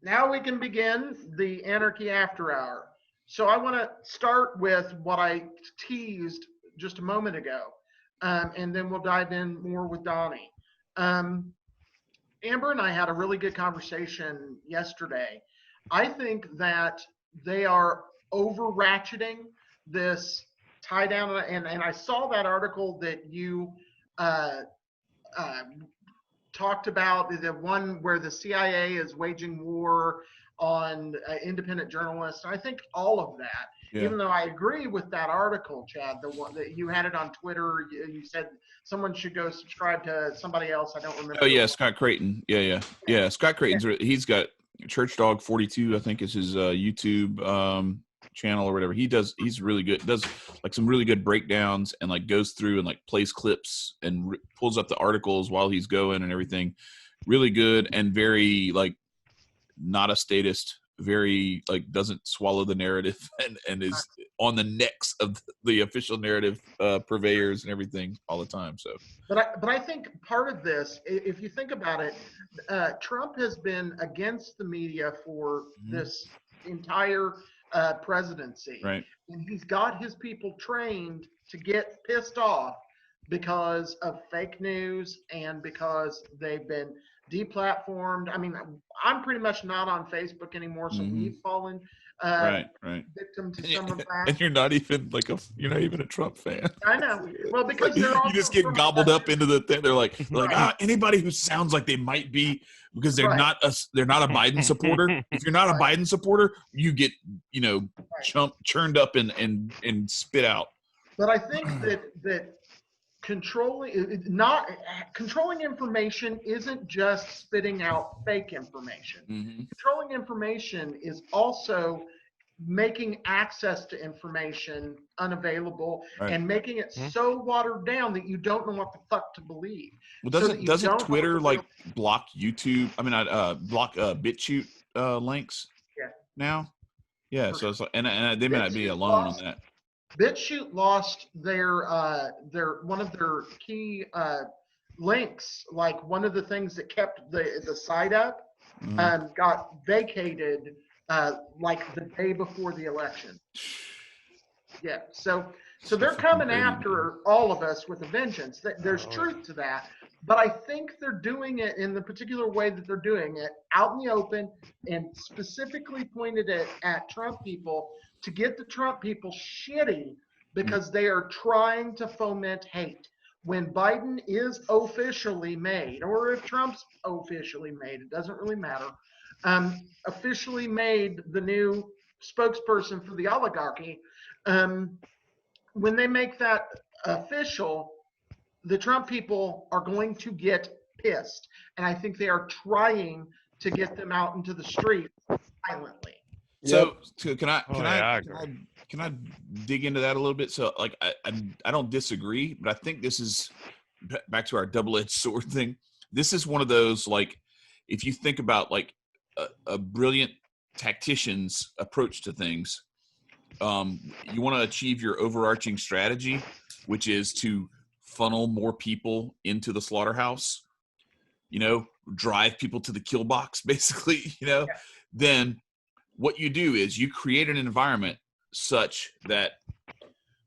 Now we can begin the Anarchy After Hour. So I want to start with what I teased just a moment ago, and then we'll dive in more with Donnie. Um, Amber and I had a really good conversation yesterday. I think that they are over ratcheting this tie down, and I saw that article that you uh, uh, talked about, the one where the CIA is waging war on independent journalists. I think all of that, Yeah. even though I agree with that article, Chad, the one that you had it on Twitter, you said someone should go subscribe to somebody else. I don't remember. Oh yeah, Scott Creighton. Yeah. Scott Creighton's he's got Church Dog 42, I think is his YouTube channel or whatever. He's really good. Does like some really good breakdowns and like goes through and like plays clips and pulls up the articles while he's going and everything. Really good and very like not a statist, very like doesn't swallow the narrative and is on the necks of the official narrative purveyors and everything all the time. So But I think part of this, if you think about it, Trump has been against the media for this entire presidency, right. and he's got his people trained to get pissed off because of fake news and because they've been deplatformed. I mean, I'm pretty much not on Facebook anymore, so we've fallen Right. victim to some of that. And you're not even a Trump fan. I know. Well, because Like, they're you also just get gobbled up into the thing. They're like Right. anybody who sounds like they might be because they're Right. they're not a Biden supporter. If you're not a Right. Biden supporter, you get churned up and spit out. But I think that not controlling information isn't just spitting out fake information. Controlling information is also making access to information unavailable and making it so watered down that you don't know what the fuck to believe. Well, So doesn't Twitter like block YouTube? I mean, block BitChute links now. Yeah, so it's like, and they may not be alone on that. BitChute lost their one of their key links. Like one of the things that kept the site up got vacated like the day before the election. Yeah, so they're coming after all of us with a vengeance. There's truth to that, but I think they're doing it in the particular way that they're doing it, out in the open, and specifically pointed it at Trump people to get the Trump people shitty because they are trying to foment hate. When Biden is officially made, or if Trump's officially made, it doesn't really matter, officially made the new spokesperson for the oligarchy, when they make that official, the Trump people are going to get pissed. And I think they are trying to get them out into the street violently. So can I dig into that a little bit? So like I don't disagree, but I think this is back to our double-edged sword thing. This is one of those, like, if you think about like a brilliant tactician's approach to things, you want to achieve your overarching strategy, which is to funnel more people into the slaughterhouse, drive people to the kill box, basically, then what you do is you create an environment such that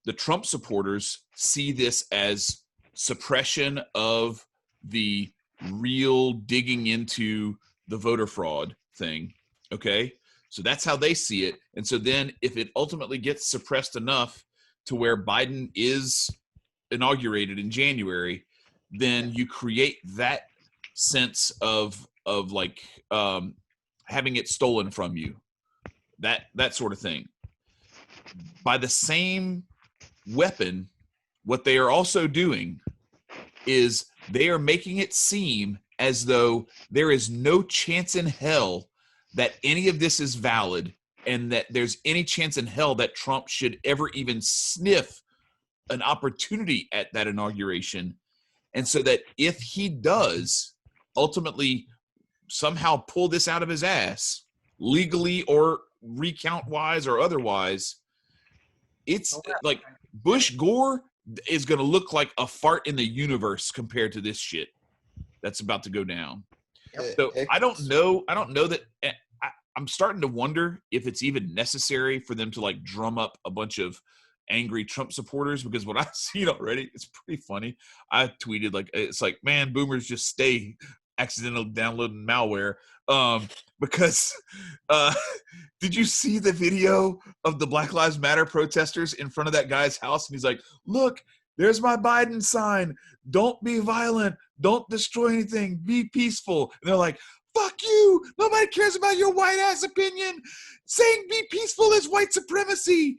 the Trump supporters see this as suppression of the real digging into the voter fraud thing. Okay. So that's how they see it. And so then if it ultimately gets suppressed enough to where Biden is inaugurated in January, then you create that sense of like having it stolen from you, that sort of thing. By the same weapon, what they are also doing is they are making it seem as though there is no chance in hell that any of this is valid and that there's any chance in hell that Trump should ever even sniff an opportunity at that inauguration. And so that if he does ultimately somehow pull this out of his ass, legally or recount wise or otherwise, it's like Bush Gore is going to look like a fart in the universe compared to this shit that's about to go down. So I don't know that I'm starting to wonder if it's even necessary for them to like drum up a bunch of angry Trump supporters, because what I've seen already, it's pretty funny. I tweeted like, it's like, man, boomers just stay accidentally downloading malware. Because did you see the video of the Black Lives Matter protesters in front of that guy's house? And he's like, look, there's my Biden sign. Don't be violent. Don't destroy anything. Be peaceful. And they're like, fuck you. Nobody cares about your white ass opinion. Saying be peaceful is white supremacy.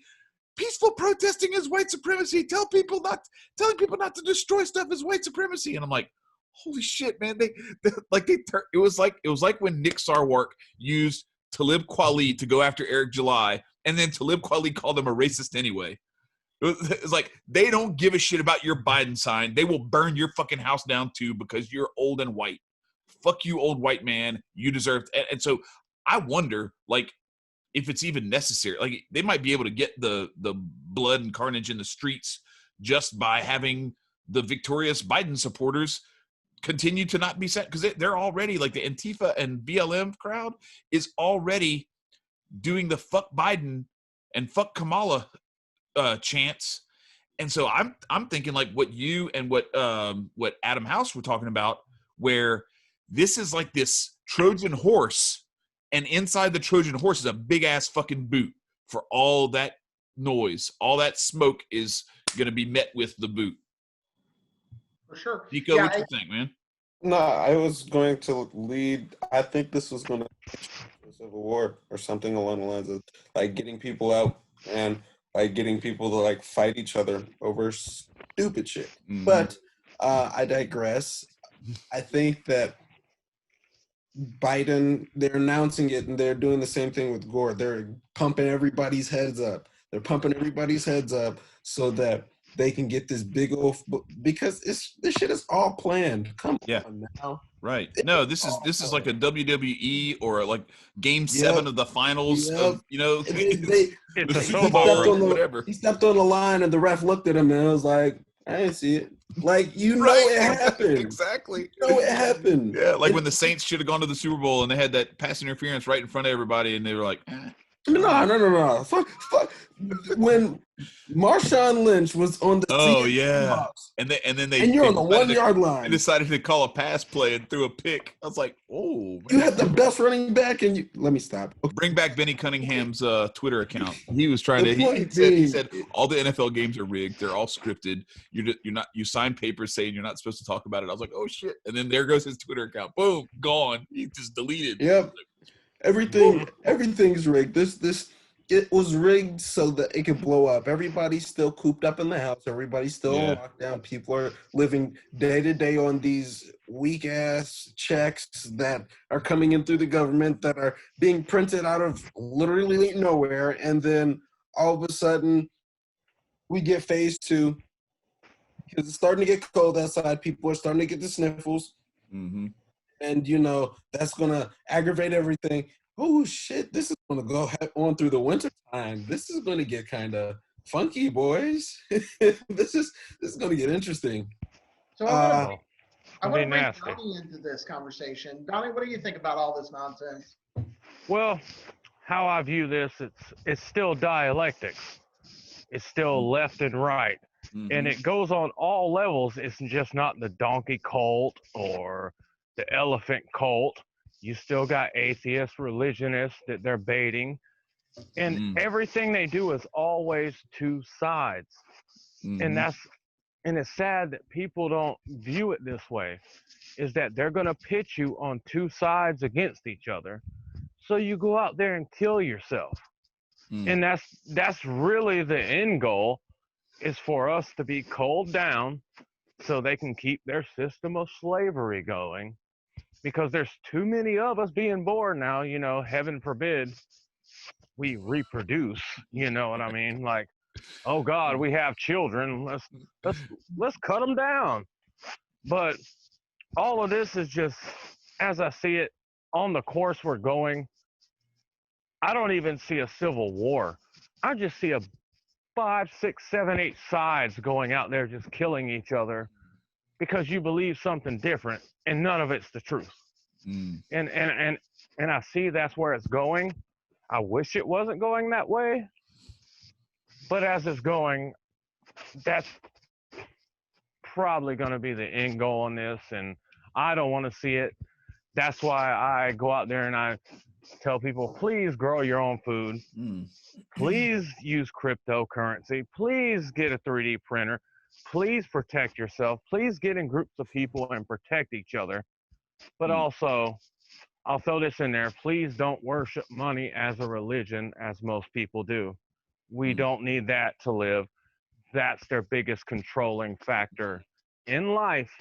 Peaceful protesting is white supremacy. Telling people not to destroy stuff is white supremacy. And I'm like, holy shit, man! It was like when Nick Sarwark used Talib Kweli to go after Eric July, and then Talib Kweli called him a racist anyway. It's like they don't give a shit about your Biden sign. They will burn your fucking house down too because you're old and white. Fuck you, old white man. You deserve. And so I wonder, like, if it's even necessary. Like, they might be able to get the blood and carnage in the streets just by having the victorious Biden supporters continue to not be set, because they're already, like, the Antifa and BLM crowd is already doing the fuck Biden and fuck Kamala chants. And so I'm thinking like what you and what Adam House were talking about, where this is like this Trojan horse, and inside the Trojan horse is a big ass fucking boot for all that noise. All that smoke is going to be met with the boot. For sure. Nico, what you think, man? No, I was going to lead. I think this was going to be a civil war or something along the lines of like getting people out and like getting people to like fight each other over stupid shit. Mm-hmm. But I digress. I think that Biden, they're announcing it and they're doing the same thing with Gore. They're pumping everybody's heads up. They're pumping everybody's heads up so that they can get this big old, because this shit is all planned. Come on now. Right. No, this is like a WWE or like Game 7 of the finals of, you know, it's a Super Bowl or whatever. He stepped on the line and the ref looked at him and was like, I didn't see it. Like, you know, right. It happened. Exactly. You know it happened. Yeah, like when the Saints should have gone to the Super Bowl and they had that pass interference right in front of everybody and they were like, No. Fuck. When Marshawn Lynch was on the box, and you're on the 1 yard line. They decided to call a pass play and threw a pick. I was like, oh, man. You had the best running back, and let me stop. Okay. Bring back Benny Cunningham's Twitter account. He was trying to. He said all the NFL games are rigged. They're all scripted. You sign papers saying you're not supposed to talk about it. I was like, oh shit! And then there goes his Twitter account. Boom, gone. He just deleted. Yep. Everything's rigged. It was rigged so that it could blow up. Everybody's still cooped up in the house. Everybody's still on lockdown. People are living day to day on these weak ass checks that are coming in through the government that are being printed out of literally nowhere. And then all of a sudden we get phase 2 because it's starting to get cold outside. People are starting to get the sniffles. Mm-hmm. And, that's going to aggravate everything. Oh, shit, this is going to go on through the winter time. This is going to get kind of funky, boys. This is going to get interesting. So I want to bring Donnie into this conversation. Donnie, what do you think about all this nonsense? Well, how I view this, it's still dialectics. It's still left and right. Mm-hmm. And it goes on all levels. It's just not the donkey cult or the elephant cult. You still got atheists, religionists that they're baiting. And everything they do is always two sides. Mm-hmm. And it's sad that people don't view it this way, is that they're going to pitch you on two sides against each other. So you go out there and kill yourself. And that's really the end goal, is for us to be culled down so they can keep their system of slavery going. Because there's too many of us being born now, heaven forbid we reproduce, you know what I mean? Like, oh God, we have children. Let's cut them down. But all of this is just, as I see it, on the course we're going. I don't even see a civil war. I just see a 5, 6, 7, 8 sides going out there just killing each other because you believe something different, and none of it's the truth. And and I see that's where it's going. I wish it wasn't going that way, but as it's going, that's probably going to be the end goal on this, and I don't want to see it. That's why I go out there and I tell people, please grow your own food. Please use cryptocurrency. Please get a 3D printer. Please protect yourself. Please get in groups of people and protect each other. But also, I'll throw this in there. Please don't worship money as a religion, as most people do. We don't need that to live. That's their biggest controlling factor in life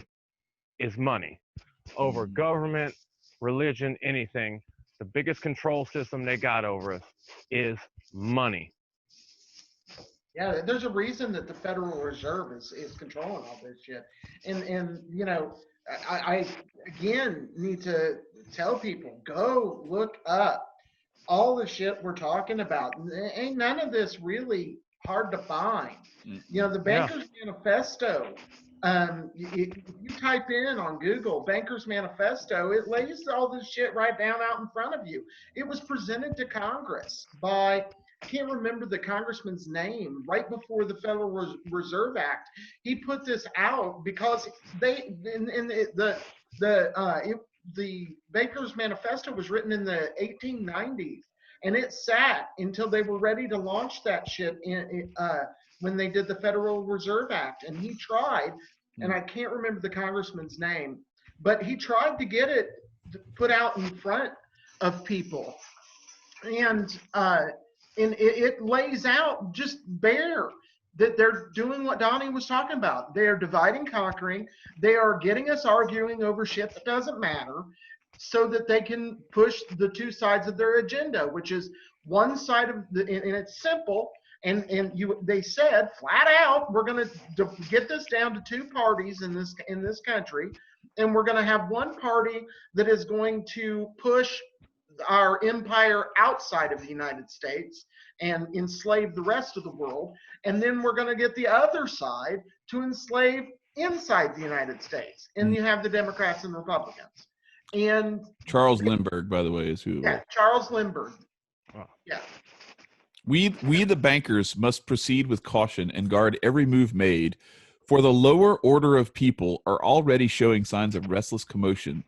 is money. Over government, religion, anything. The biggest control system they got over us is money. Yeah, there's a reason that the Federal Reserve is controlling all this shit. And you know, I again need to tell people, go look up all the shit we're talking about. Ain't none of this really hard to find. You know, the Bankers Manifesto, if you type in on Google Bankers Manifesto, it lays all this shit right down out in front of you. It was presented to Congress by, I can't remember the congressman's name, right before the Federal Reserve Act. He put this out because they the Bankers Manifesto was written in the 1890s, and it sat until they were ready to launch that shit when they did the Federal Reserve Act. And he tried, and I can't remember the congressman's name, but he tried to get it put out in front of people. And it lays out just bare that they're doing what Donnie was talking about. They are dividing, conquering. They are getting us arguing over shit that doesn't matter so that they can push the two sides of their agenda, which is one side of the, and it's simple. And they said flat out, we're going to get this down to two parties in this country, and we're going to have one party that is going to push our empire outside of the United States and enslave the rest of the world, and then we're going to get the other side to enslave inside the United States. And you have the Democrats and Republicans. And Charles Lindbergh, by the way, is who. Yeah, Charles Lindbergh. Yeah. We the bankers must proceed with caution and guard every move made, for the lower order of people are already showing signs of restless commotion.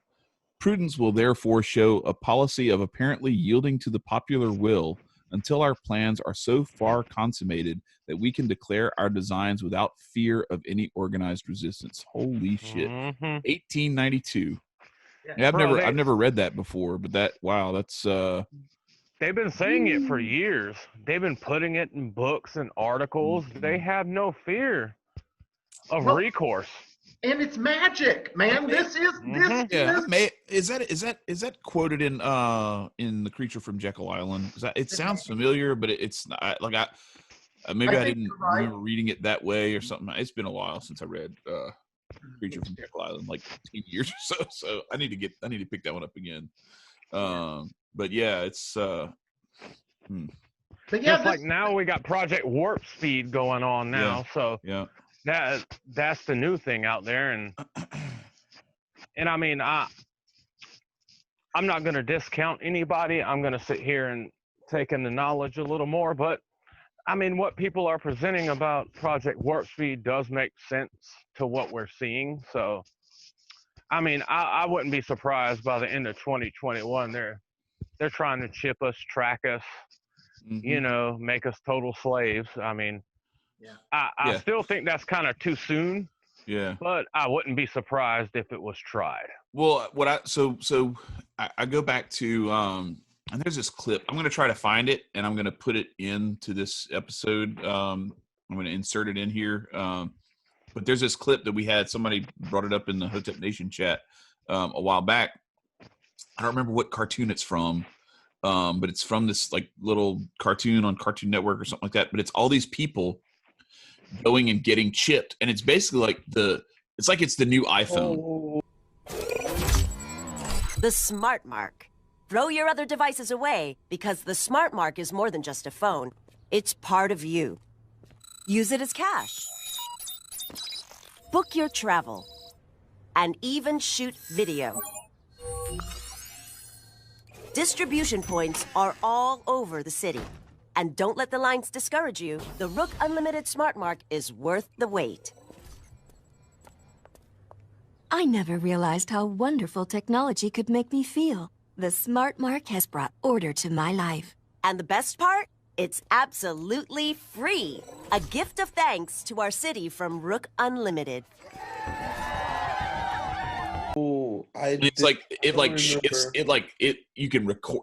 Prudence will therefore show a policy of apparently yielding to the popular will until our plans are so far consummated that we can declare our designs without fear of any organized resistance. Holy shit. 1892. Yeah, I've never read that before, but that's they've been saying it for years. They've been putting it in books and articles. They have no fear of recourse. And it's magic, man. This is is that quoted in The Creature from Jekyll Island? It sounds familiar, but it's not like I didn't remember reading it that way or something. It's been a while since I read Creature from Jekyll Island, like 10 years or so. So I need to pick that one up again. But yeah, it's But yeah, just like now we got Project Warp Speed going on now. So that's the new thing out there. And I mean, I'm not going to discount anybody. I'm going to sit here and take in the knowledge a little more, but I mean, what people are presenting about Project Warp Speed does make sense to what we're seeing. So, I mean, I wouldn't be surprised by the end of 2021. They're trying to chip us, track us, you know, make us total slaves. I mean, I still think that's kind of too soon. Yeah. But I wouldn't be surprised if it was tried. Well, I go back to and there's this clip. I'm going to try to find it and I'm going to put it into this episode. I'm going to insert it in here. But there's this clip that we had. Somebody brought it up in the Hotep Nation chat a while back. I don't remember what cartoon it's from. But it's from this like little cartoon on Cartoon Network or something like that. But it's all these people going and getting chipped, and it's basically like it's the new iPhone. The Smart Mark. Throw your other devices away because the Smart Mark is more than just a phone. It's part of you. Use it as cash. Book your travel. And even shoot video. Distribution points are all over the city. And don't let the lines discourage you. The Rook Unlimited Smart Mark is worth the wait. I never realized how wonderful technology could make me feel. The Smart Mark has brought order to my life. And the best part? It's absolutely free. A gift of thanks to our city from Rook Unlimited. Oh, you can record,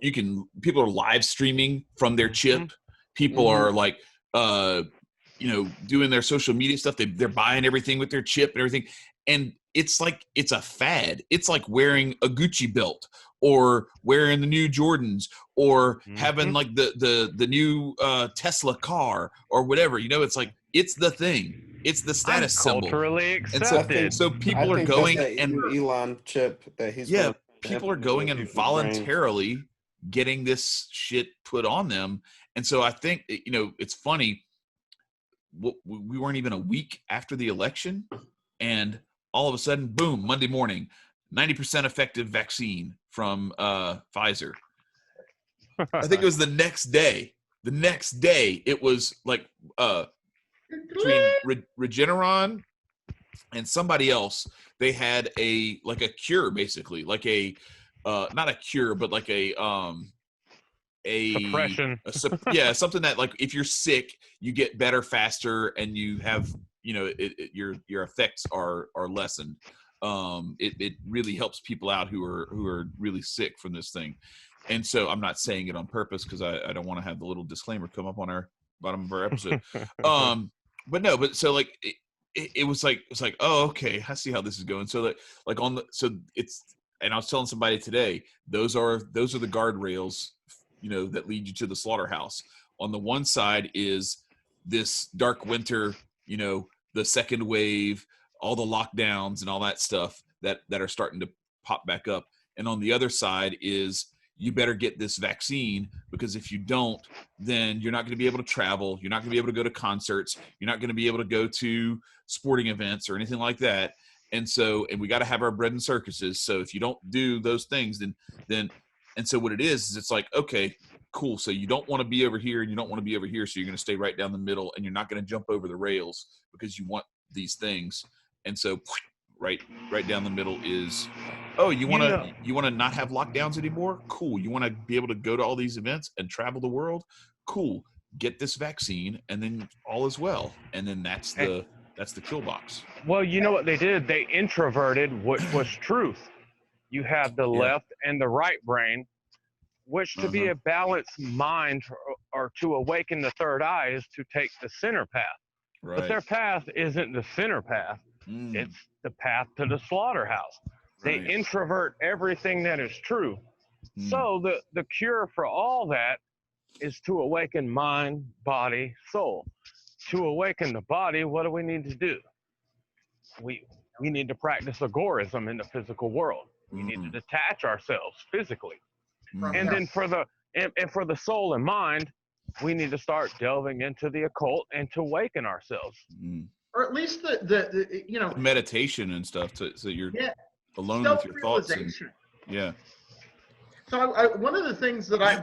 people are live streaming from their chip. People are like doing their social media stuff. They're buying everything with their chip and everything. And it's like, it's a fad. It's like wearing a Gucci belt or wearing the new Jordans or having like the new Tesla car or whatever. It's like, it's the thing. It's the status symbol. Culturally accepted. And so people are going and Elon chip that he's people are going and voluntarily getting this shit put on them. And so I think it's funny. We weren't even a week after the election, and all of a sudden, boom! Monday morning, 90% effective vaccine from Pfizer. I think it was the next day. The next day, it was like between Regeneron and somebody else, they had a cure, basically, like a not a cure, but like a suppression. Something that, like, if you're sick, you get better faster, and you have your effects are lessened. It really helps people out who are really sick from this thing. And so I'm not saying it on purpose because I don't want to have the little disclaimer come up on our bottom of our episode. But so like it was like, oh, okay, I see how this is going. So and I was telling somebody today, those are the guardrails, that lead you to the slaughterhouse. On the one side is this dark winter, the second wave, all the lockdowns and all that stuff that are starting to pop back up. And on the other side is, you better get this vaccine, because if you don't, then you're not going to be able to travel. You're not going to be able to go to concerts. You're not going to be able to go to sporting events or anything like that. And we got to have our bread and circuses. So if you don't do those things, then so what it is it's like, okay, cool. So you don't want to be over here and you don't want to be over here. So you're going to stay right down the middle, and you're not going to jump over the rails because you want these things. And so right down the middle is, oh, you want to not have lockdowns anymore? Cool. You want to be able to go to all these events and travel the world? Cool. Get this vaccine, and then all is well. And then that's the kill box. Well, you know what they did? They introverted what was truth. You have the left and the right brain, which to be a balanced mind or to awaken the third eye is to take the center path. Right. But their path isn't the center path. It's the path to the slaughterhouse. Right. They introvert everything that is true. So the cure for all that is to awaken mind, body, soul. To awaken the body, what do we need to do? We need to practice agorism in the physical world. We need to detach ourselves physically. And then for the soul and mind, we need to start delving into the occult and to awaken ourselves. Or at least the meditation and stuff, so you're alone with your thoughts. So one of the things that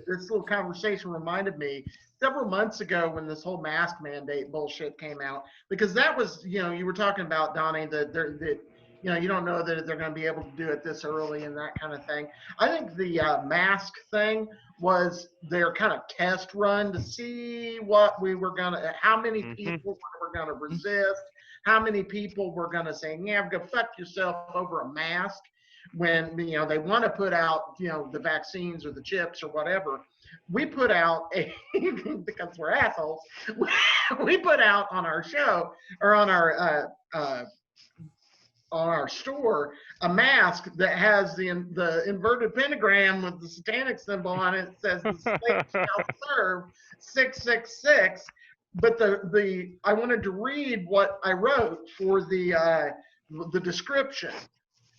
this little conversation reminded me, several months ago when this whole mask mandate bullshit came out, because that was, you were talking about, Donnie, that you don't know that they're going to be able to do it this early and that kind of thing. I think the mask thing was their kind of test run to see how many people were going to resist, how many people were going to say, yeah, go fuck yourself over a mask, when they want to put out the vaccines or the chips or whatever. We put out because we're assholes, we put out on our show or on our store a mask that has the inverted pentagram with the satanic symbol on it. It says the slave shall serve 666. But I wanted to read what I wrote for the description.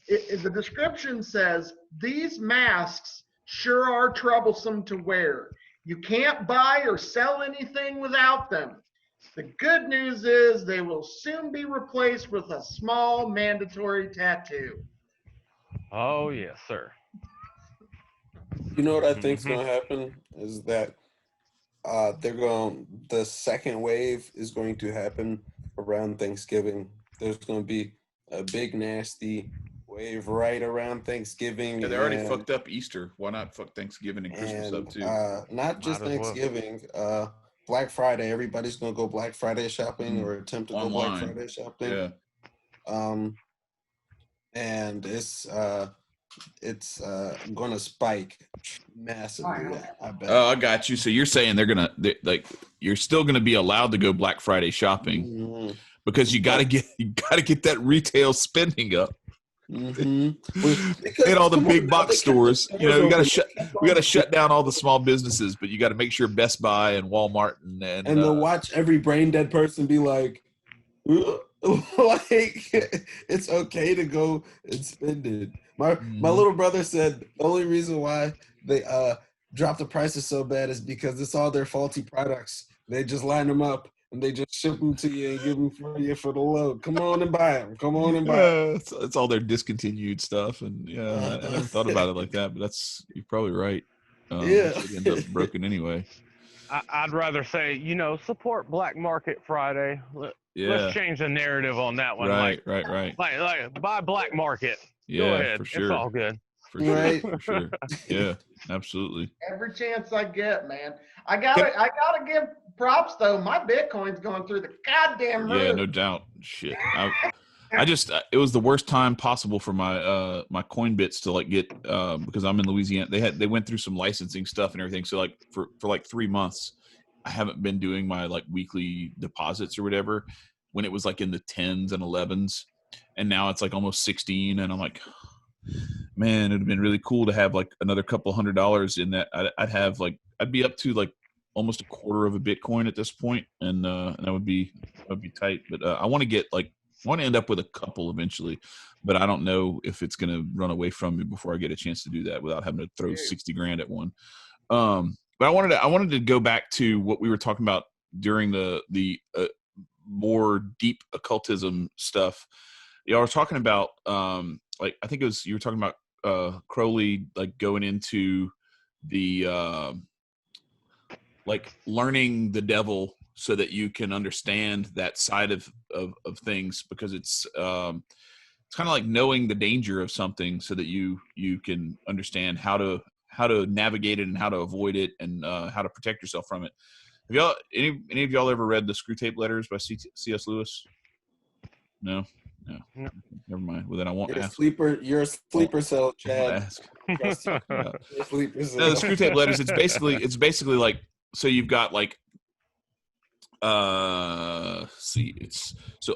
The description says, these masks sure are troublesome to wear. You can't buy or sell anything without them. The good news is they will soon be replaced with a small mandatory tattoo. Oh, yes, sir. You know what I think's gonna happen is that the second wave is going to happen around Thanksgiving. There's going to be a big nasty wave right around Thanksgiving. Yeah, they already fucked up Easter. Why not fuck Thanksgiving and Christmas up too? Not just Thanksgiving. Black Friday. Everybody's going to go Black Friday shopping or attempt to go Black Friday shopping. Yeah. And it's gonna spike massively. I bet. Oh, I got you. So you're saying you're still gonna be allowed to go Black Friday shopping because you gotta get that retail spending up. And all the big box stores, we gotta shut down all the small businesses, but you got to make sure Best Buy and Walmart and they'll watch every brain dead person be like, like it's okay to go and spend it. My little brother said the only reason why they drop the prices so bad is because it's all their faulty products. They just line them up and they just ship them to you and give them for you for the load. Come on and buy them. Come on and buy them. It's all their discontinued stuff, and I never thought about it like that, but you're probably right. It ends up broken anyway. I'd rather say, support Black Market Friday. Let's change the narrative on that one. Right. Like buy Black Market. Yeah, go ahead. For sure. It's all good. For sure. Right. For sure. Yeah, absolutely. Every chance I get, man. I gotta give props though. My Bitcoin's going through the goddamn roof. Yeah, no doubt. Shit. It was the worst time possible for my my Coinbits to get because I'm in Louisiana. They went through some licensing stuff and everything. So for 3 months, I haven't been doing my weekly deposits or whatever when it was in the 10s and 11s, and now it's almost 16, and I'm like, man, it'd have been really cool to have another couple $100 in that. I'd be up to almost a quarter of a Bitcoin at this point, and that would be tight. But I want to end up with a couple eventually, but I don't know if it's going to run away from me before I get a chance to do that without having to throw 60 grand at one. But I wanted to go back to what we were talking about during the more deep occultism stuff. Y'all were talking about I think you were talking about Crowley going into the learning the devil so that you can understand that side of things, because it's kind of like knowing the danger of something so that you can understand how to navigate it and how to avoid it and how to protect yourself from it. Have any of y'all ever read the Screw Tape Letters by C.S. Lewis? No. Never mind. Well, then I won't ask. You're a sleeper cell, Chad. The Screw Tape Letters. It's basically so you've got so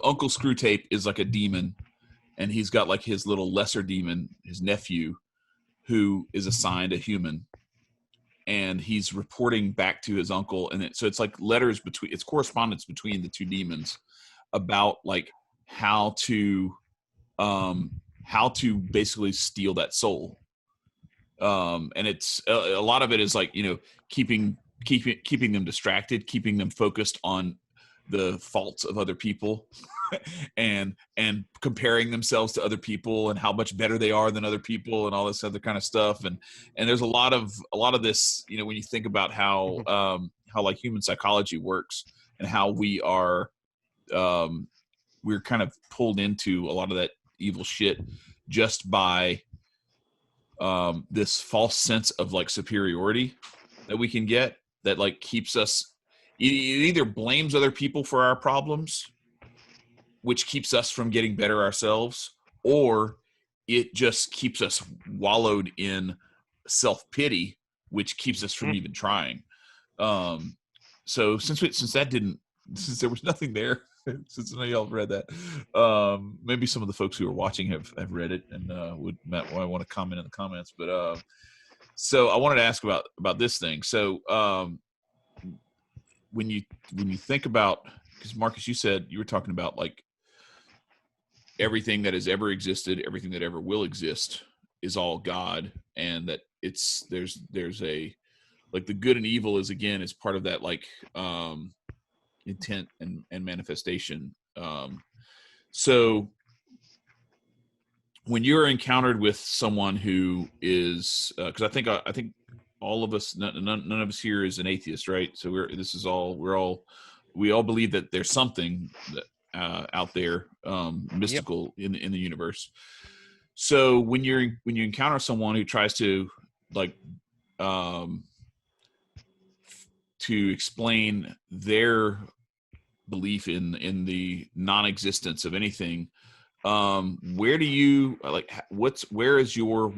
Uncle Screw Tape is a demon, and he's got his little lesser demon, his nephew, who is assigned a human, and he's reporting back to his uncle, and so it's letters it's correspondence between the two demons about how to basically steal that soul, and it's a lot of it is keeping them distracted, keeping them focused on the faults of other people and comparing themselves to other people and how much better they are than other people and all this other kind of stuff. And there's a lot of this, when you think about how human psychology works and how we are, we're kind of pulled into a lot of that evil shit just by this false sense of superiority that we can get that keeps us. It either blames other people for our problems, which keeps us from getting better ourselves, or it just keeps us wallowed in self-pity, which keeps us from even trying. So since there was nothing there, since none of y'all have read that, maybe some of the folks who are watching have read it and might want to comment in the comments. But so I wanted to ask about this thing. So when you think about, because Marcus, you said you were talking about everything that has ever existed, everything that ever will exist is all God, and that there's a the good and evil is part of that intent and manifestation. So when you're encountered with someone who is, because I think all of us, none of us here is an atheist, right? So we all believe that there's something that, out there, mystical in the universe. So when you encounter someone who tries to like to explain their belief in the non-existence of anything, where do you like? What's your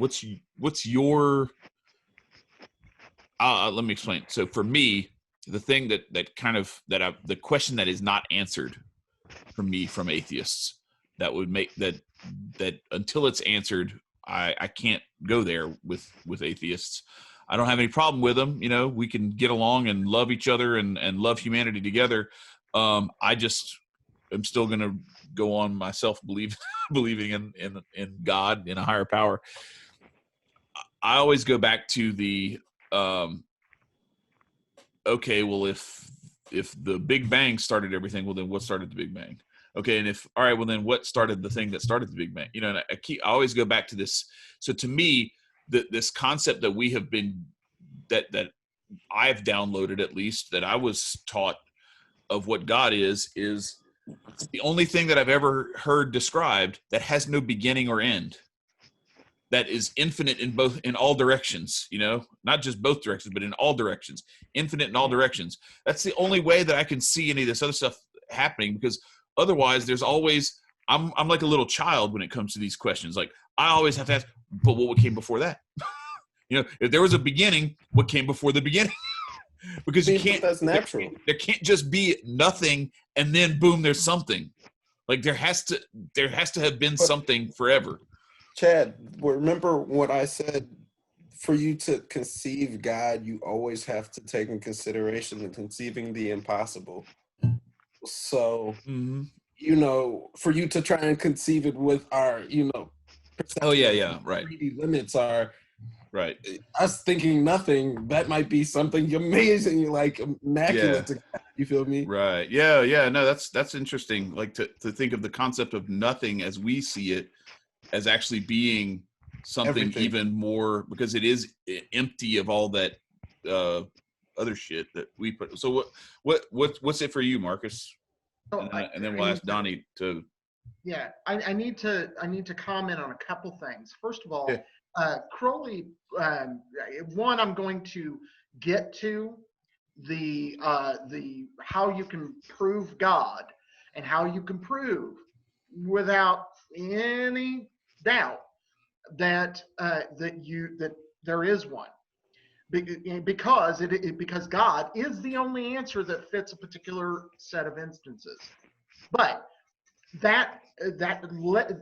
let me explain. So for me, the thing the question that is not answered for me from atheists, that would make that until it's answered, I can't go there with atheists. I don't have any problem with them. You know, we can get along and love each other and love humanity together. I just am still going to go on myself believing in God, in a higher power. I always go back to the okay, well, if the Big Bang started everything, well, then what started the Big Bang? Okay, and all right, well, then what started the thing that started the Big Bang? You know, and I always go back to this. So to me, this concept that we have been, that I've downloaded, at least, that I was taught of what God is the only thing that I've ever heard described that has no beginning or end, that is infinite in all directions, you know, not just both directions, but in all directions, infinite in all directions. That's the only way that I can see any of this other stuff happening, because otherwise there's always, I'm like a little child when it comes to these questions. Like, I always have to ask, but what came before that? You know, if there was a beginning, what came before the beginning? Because you can't, that's natural. There can't just be nothing and then boom, there's something. Like there has to have been something forever. Chad, remember what I said? For you to conceive God, you always have to take in consideration the conceiving the impossible. So, you know, for you to try and conceive it with our, you know, right. 3D limits are right. Us thinking nothing, that might be something amazing, like immaculate. Yeah. You feel me? Right. Yeah. No, that's interesting. Like to think of the concept of nothing as we see it, as actually being something even more, because it is empty of all that other shit that we put. So what's it for you, Marcus? And then we'll ask Donnie to. Yeah, I need to comment on a couple things. First of all, Crowley. One, I'm going to get to the how you can prove God and how you can prove without any doubt that that there is one, because God is the only answer that fits a particular set of instances. But that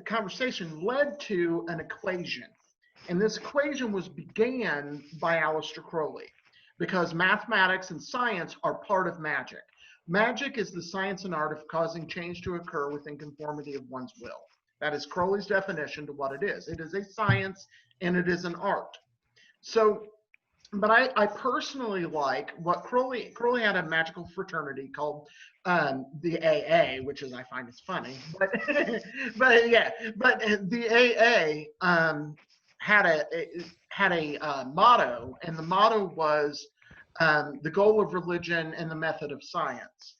conversation led to an equation, and this equation was began by Aleister Crowley, because mathematics and science are part of magic. Magic is the science and art of causing change to occur within conformity of one's will. That is Crowley's definition to what it is. It is a science and it is an art. So, but I personally like what Crowley had a magical fraternity called the AA, which I find is funny, but the AA had a motto, and the motto was the goal of religion and the method of science.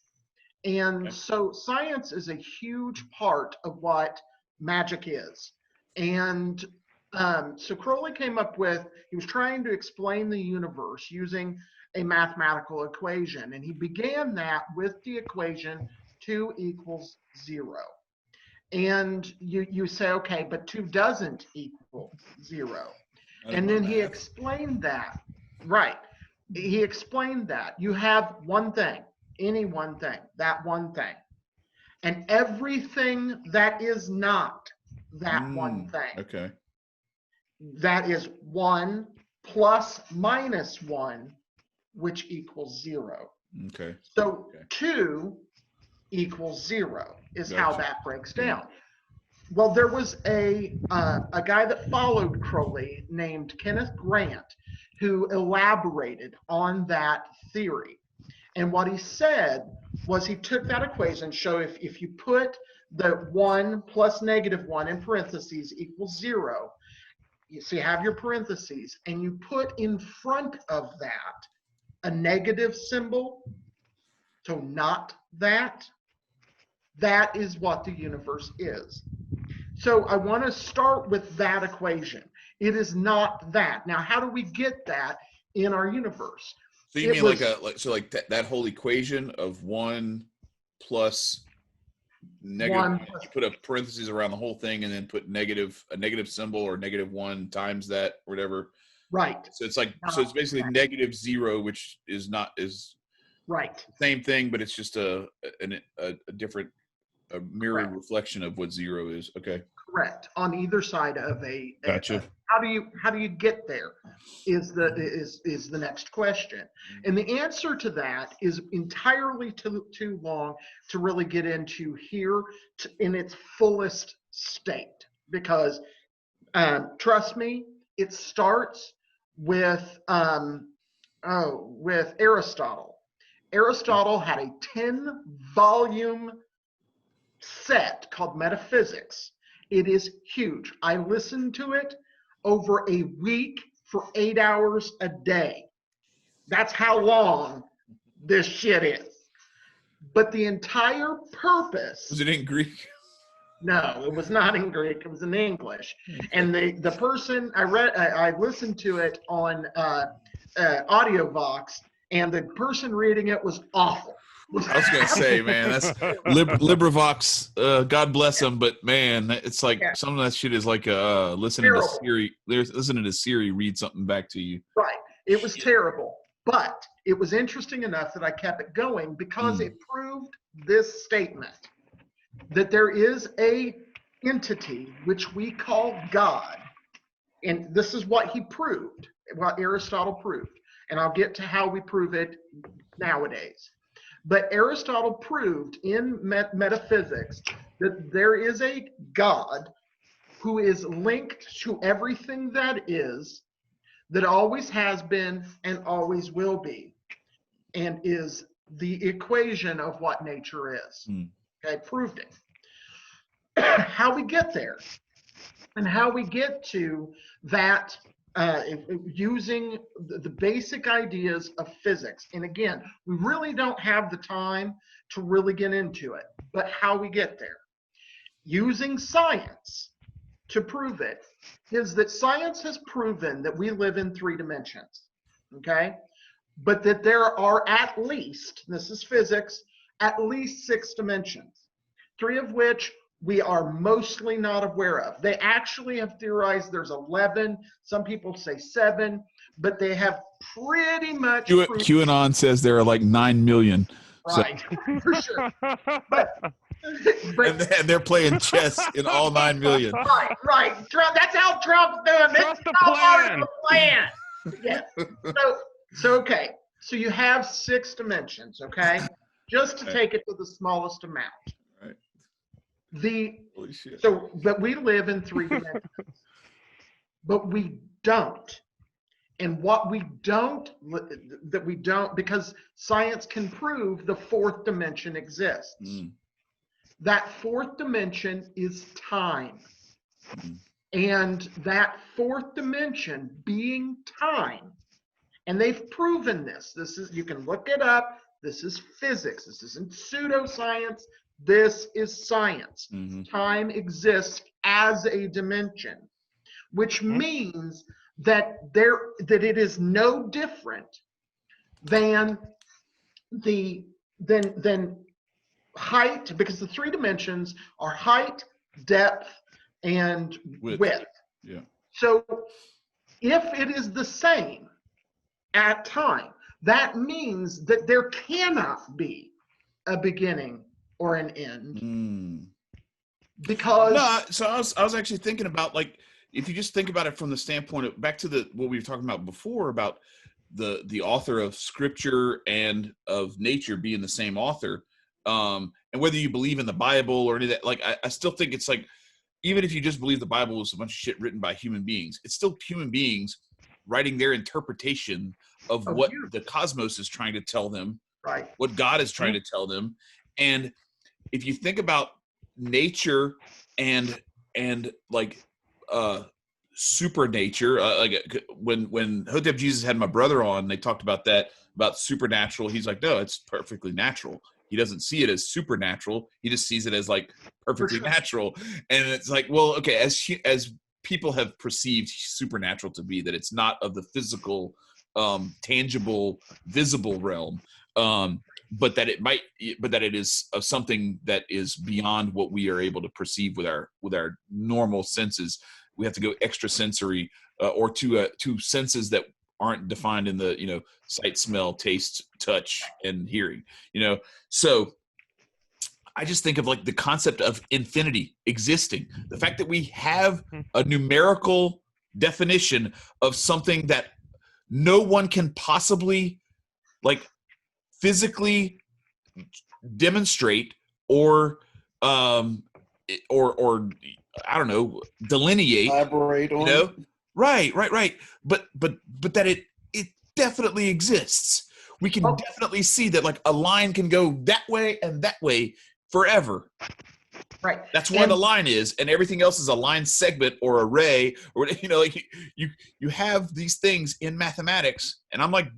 And so science is a huge part of what magic is. And so Crowley came up with, he was trying to explain the universe using a mathematical equation. And he began that with the equation 2 equals 0. And you say, okay, but 2 doesn't equal 0. And then he explained that. Right. He explained that you have one thing, any one thing, that one thing. And everything that is not that one thing. Okay. That is 1 plus minus 1, which equals 0. Okay. So 2 equals 0 is how that breaks down. Well, there was a guy that followed Crowley named Kenneth Grant, who elaborated on that theory. And what he said was, he took that equation, show if you put the 1 plus negative 1 in parentheses equals 0, so you have your parentheses, and you put in front of that a negative symbol, so not that, that is what the universe is. So I want to start with that equation. It is not that. Now, how do we get that in our universe? So you mean that whole equation of 1 plus negative, you put a parentheses around the whole thing and then put a negative symbol or -1 times that or whatever. Right. So it's like, so it's basically -0, which is right. Same thing, but it's just a different, a mirror reflection of what 0 is. Okay. Correct. On either side of Gotcha. How do you get there is the next question. And the answer to that is entirely too long to really get into here in its fullest state, because trust me, it starts with Aristotle. Aristotle had a 10-volume set called Metaphysics. It is huge. I listened to it over a week for 8 hours a day. That's how long this shit is. But the entire purpose... Was it in Greek? No, it was not in Greek. It was in English. And the person I listened to it on AudioVox, and the person reading it was awful. I was gonna say, man, that's LibriVox. God bless them, but man, it's like some of that shit is like listening to Siri. Listening to Siri read something back to you. Right. It was terrible, but it was interesting enough that I kept it going because it proved this statement that there is a entity which we call God, and this is what he proved, what Aristotle proved, and I'll get to how we prove it nowadays. But Aristotle proved in metaphysics that there is a God who is linked to everything that is, that always has been and always will be, and is the equation of what nature is. Okay, proved it. How we get there and how we get to that using the basic ideas of physics. And again, we really don't have the time to really get into it, but how we get there using science to prove it is that science has proven that we live in 3 dimensions, okay? But that there are at least, this is physics, at least 6 dimensions, 3 of which we are mostly not aware of. They actually have theorized there's 11. Some people say 7, but they have pretty much. QAnon says there are like 9 million. Right, so. For sure. But and they're playing chess in all 9 million. Right. Trump, that's how Trump's doing. This is all part of the plan. Yes. So okay. So you have 6 dimensions. Okay, just to take it to the smallest amount. Holy shit. So, but we live in 3 dimensions, but we don't. And what we don't, because science can prove the 4th dimension exists. That 4th dimension is time. And that 4th dimension being time, and they've proven this. This is, you can look it up. This is physics. This isn't pseudoscience. This is science. Time exists as a dimension, which means that it is no different than than height, because the 3 dimensions are height, depth, and width. Yeah. So if it is the same at time, that means that there cannot be a beginning or an end, because so I was actually thinking about, like, if you just think about it from the standpoint of back to what we were talking about before about the author of scripture and of nature being the same author, and whether you believe in the Bible or any of that, like I still think it's like, even if you just believe the Bible was a bunch of shit written by human beings, it's still human beings writing their interpretation of what the cosmos is trying to tell them, right? What God is trying to tell them. And if you think about nature and like supernature. Like when Hotep Jesus had my brother on, they talked about that, about supernatural. He's like, no, it's perfectly natural. He doesn't see it as supernatural. He just sees it as like perfectly natural. And it's like, well, okay, as people have perceived supernatural to be, that it's not of the physical, tangible, visible realm, but that it is of something that is beyond what we are able to perceive with our normal senses. We have to go extrasensory, or to senses that aren't defined in the sight, smell, taste, touch, and hearing. So I just think of like the concept of infinity existing, the fact that we have a numerical definition of something that no one can possibly like physically demonstrate or I don't know, delineate, elaborate on. Right. But that it definitely exists. We can definitely see that like a line can go that way and that way forever. Right. That's why the line is, and everything else is a line segment or array, or like you have these things in mathematics, and I'm like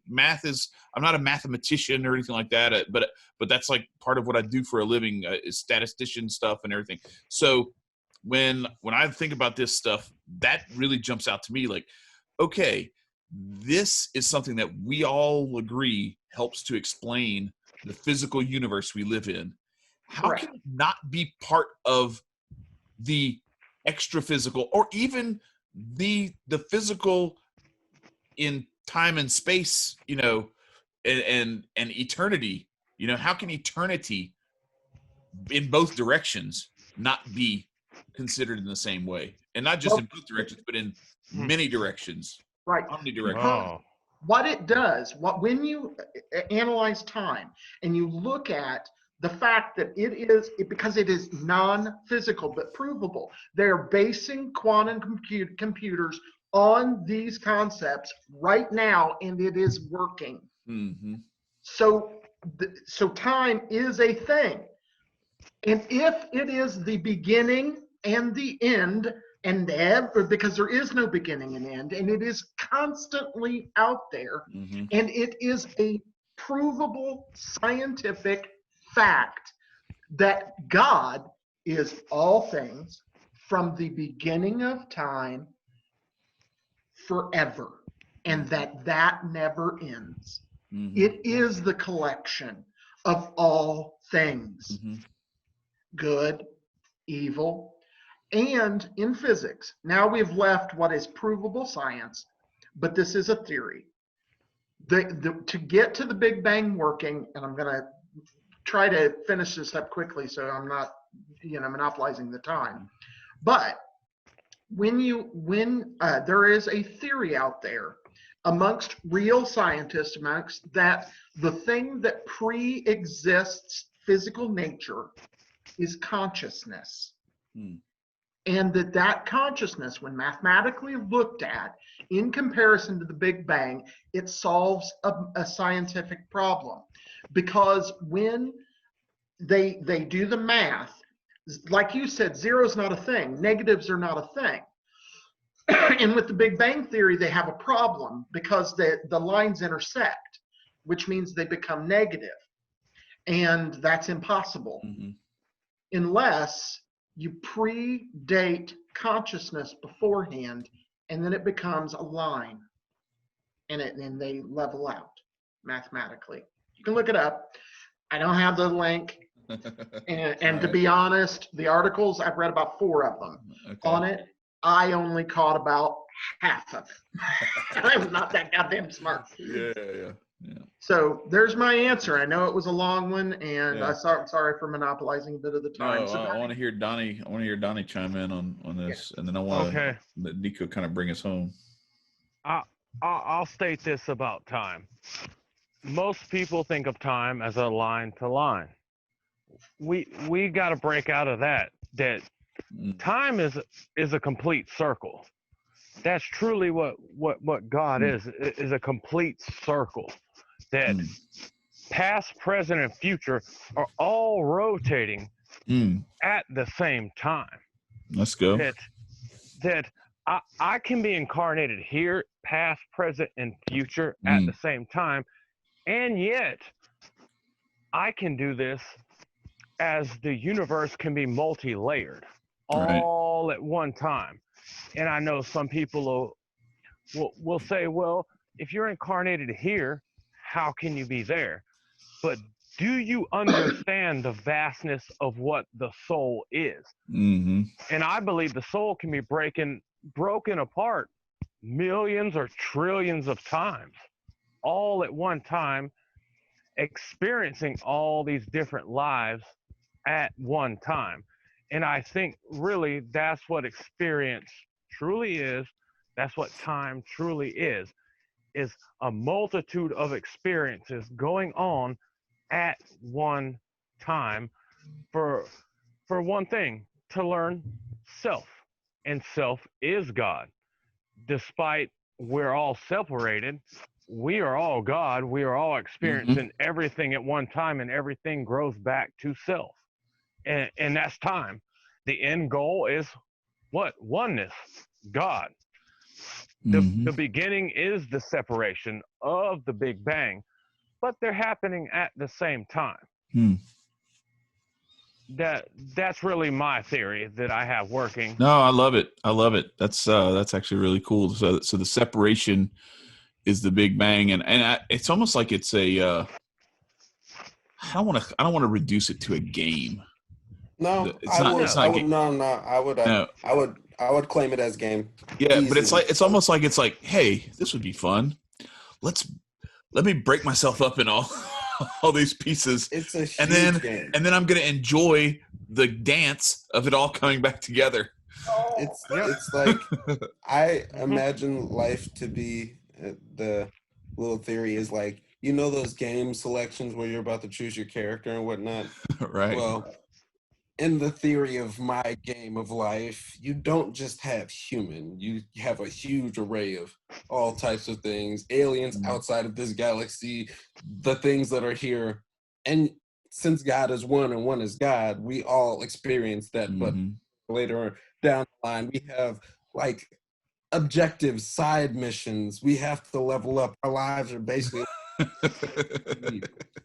math is. I'm not a mathematician or anything like that, but that's like part of what I do for a living, is statistician stuff and everything. So when I think about this stuff, that really jumps out to me. Like, okay, this is something that we all agree helps to explain the physical universe we live in. How can it not be part of the extra physical, or even the physical in time and space, and eternity? How can eternity in both directions not be considered in the same way? And not just in both directions, but in many directions. Right. Omnidirectional. What it does, when you analyze time and you look at the fact that because it is non-physical but provable, they're basing quantum computers on these concepts right now, and it is working. Mm-hmm. So time is a thing, and if it is the beginning and the end, and because there is no beginning and end, and it is constantly out there, mm-hmm. and it is a provable scientific fact that God is all things from the beginning of time forever, and that never ends. Mm-hmm. It is the collection of all things, good, evil, and in physics. Now we've left what is provable science, but this is a theory. To get to the Big Bang working, and I'm going to try to finish this up quickly so I'm not monopolizing the time, but when there is a theory out there amongst real scientists that the thing that pre-exists physical nature is consciousness. And that consciousness, when mathematically looked at in comparison to the Big Bang, it solves a scientific problem. Because when they do the math, like you said, zero is not a thing, negatives are not a thing. And with the Big Bang Theory, they have a problem because the lines intersect, which means they become negative. And that's impossible unless you predate consciousness beforehand, and then it becomes a line, and they level out mathematically. You can look it up. I don't have the link. And to be honest, the articles, I've read about 4 of them on it. I only caught about half of it. I'm not that goddamn smart. Yeah. So there's my answer. I know it was a long one, and I'm sorry for monopolizing a bit of the time. No, I want to hear Donnie. I want to hear Donnie chime in on this, and then I want to let Nico kind of bring us home. I'll state this about time. Most people think of time as a line to line. We got to break out of that time is a complete circle. That's truly what God is a complete circle. That past, present, and future are all rotating at the same time. Let's go. That I can be incarnated here, past, present, and future at the same time, and yet I can do this as the universe can be multi-layered all at one time. And I know some people will say, well, if you're incarnated here, how can you be there? But do you understand the vastness of what the soul is? Mm-hmm. And I believe the soul can be broken apart millions or trillions of times, all at one time, experiencing all these different lives at one time. And I think really that's what experience truly is. That's what time truly is a multitude of experiences going on at one time for one thing, to learn self. And self is God. Despite we're all separated, we are all God. We are all experiencing everything at one time, and everything grows back to self. And that's time. The end goal is what? Oneness, God. The beginning is the separation of the Big Bang, but they're happening at the same time. That's really my theory that I have working. No, I love it. I love it. That's actually really cool. So the separation is the Big Bang, and it's almost like it's a. I don't want to reduce it to a game. No, I would claim it as game. Yeah, but it's almost like hey, this would be fun. Let me break myself up in all these pieces. It's a huge game. And then I'm gonna enjoy the dance of it all coming back together. It's like I imagine life to be the little theory is like, you know, those game selections where you're about to choose your character and whatnot. Right. Well, in the theory of my game of life, you don't just have human. You have a huge array of all types of things, aliens outside of this galaxy, the things that are here. And since God is one and one is God, we all experience that. But later down the line, we have like objectives, side missions. We have to level up. Our lives are basically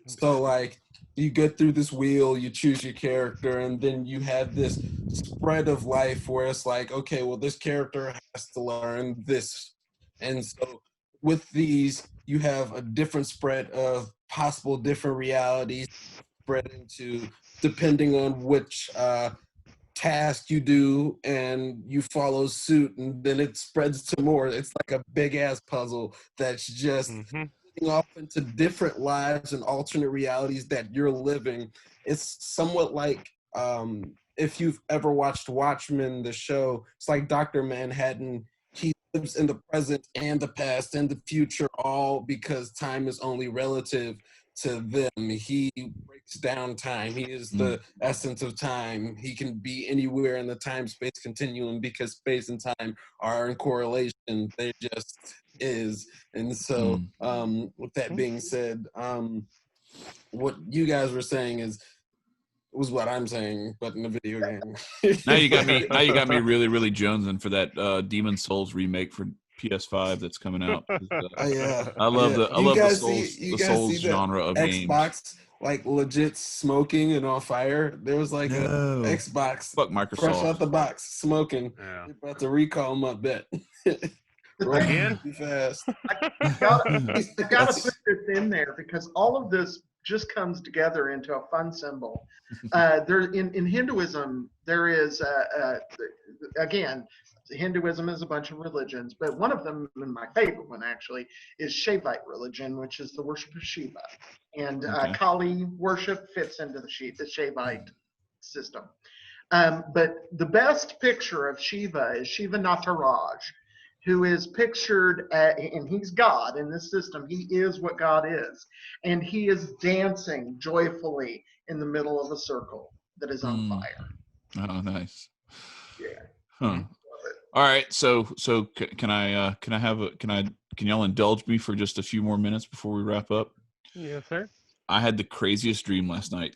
so like you get through this wheel, you choose your character, and then you have this spread of life where it's like, okay, well, this character has to learn this. And so with these, you have a different spread of possible different realities spread into depending on which task you do, and you follow suit, and then it spreads to more. It's like a big ass puzzle that's just off into different lives and alternate realities that you're living. It's somewhat like if you've ever watched Watchmen, the show. It's like Dr. Manhattan. He lives in the present and the past and the future, all because time is only relative to them. He breaks down time. He is the essence of time. He can be anywhere in the time-space continuum because space and time are in correlation. They just is. And so with that being said, what you guys were saying was what I'm saying, but in a video game. Now you got me really, really jonesing for that Demon Souls remake for PS5 that's coming out. I love the Souls genre of Xbox, games. Like legit smoking and on fire. There was like a Xbox. Fuck Microsoft. Fresh out the box, smoking. Yeah. You're about to recall them, I bet. Again? Too fast. I gotta put this in there because all of this just comes together into a fun symbol. There in Hinduism, there is again, Hinduism is a bunch of religions, but one of them, and my favorite one actually, is Shaivite religion, which is the worship of Shiva, and Kali worship fits into the Shaivite system. But the best picture of Shiva is Shiva Nataraj, who is pictured, and he's God in this system. He is what God is. And he is dancing joyfully in the middle of a circle that is on fire. Oh, nice. Yeah. Huh. All right. So can y'all indulge me for just a few more minutes before we wrap up? Yes, sir. I had the craziest dream last night.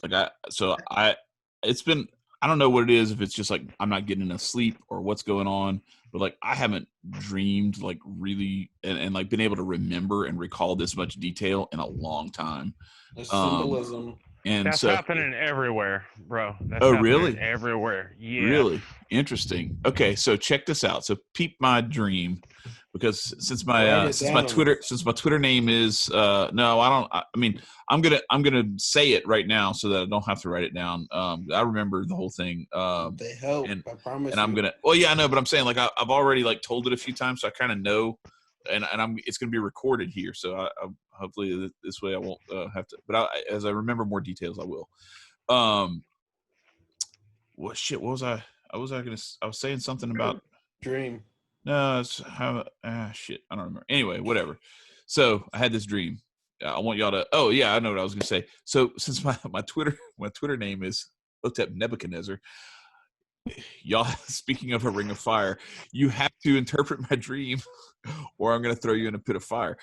I don't know what it is, if it's just like I'm not getting enough sleep or what's going on, but like I haven't dreamed like really and like been able to remember and recall this much detail in a long time. There's symbolism. And that's happening everywhere, bro. That's happening really? everywhere. Yeah. Really interesting. Okay, so check this out. So peep my dream, because since my Twitter name is no, I don't. I mean, I'm gonna say it right now so that I don't have to write it down. I remember the whole thing. They help. I promise. And I'm gonna. Well, yeah, I know, but I'm saying like I've already like told it a few times, so I kind of know, and it's gonna be recorded here. So I hopefully this way I won't have to. But as I remember more details, I will. What shit? What was I? I was saying something about dream. No, it's how shit. I don't remember. Anyway, whatever. So I had this dream. I want y'all to. Oh yeah, I know what I was gonna say. So since my Twitter name is Otep Nebuchadnezzar, y'all. Speaking of a ring of fire, you have to interpret my dream, or I'm gonna throw you in a pit of fire.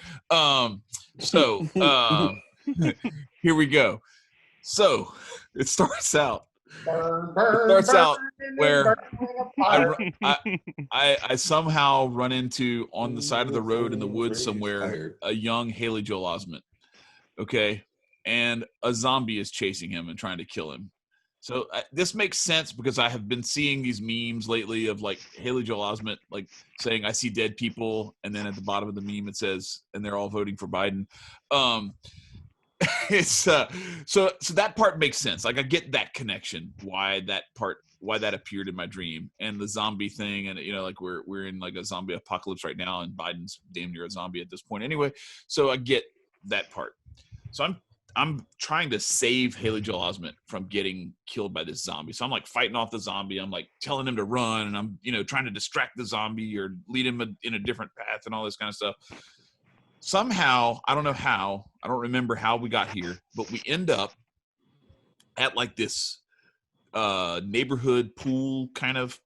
So here we go. So it starts out. Where I somehow run into on the side of the road in the woods somewhere a young Haley Joel Osment, okay, and a zombie is chasing him and trying to kill him. So this makes sense because I have been seeing these memes lately of like Haley Joel Osment like saying I see dead people, and then at the bottom of the meme it says and they're all voting for Biden. It's so that part makes sense. Like I get that connection, why that appeared in my dream, and the zombie thing, and you know, like we're in like a zombie apocalypse right now, and Biden's damn near a zombie at this point anyway. So I get that part. So I'm trying to save Haley Joel Osment from getting killed by this zombie. So I'm like fighting off the zombie. I'm like telling him to run, and I'm trying to distract the zombie or lead him in a different path and all this kind of stuff. Somehow, I don't know how, I don't remember how we got here, but we end up at like this neighborhood pool kind of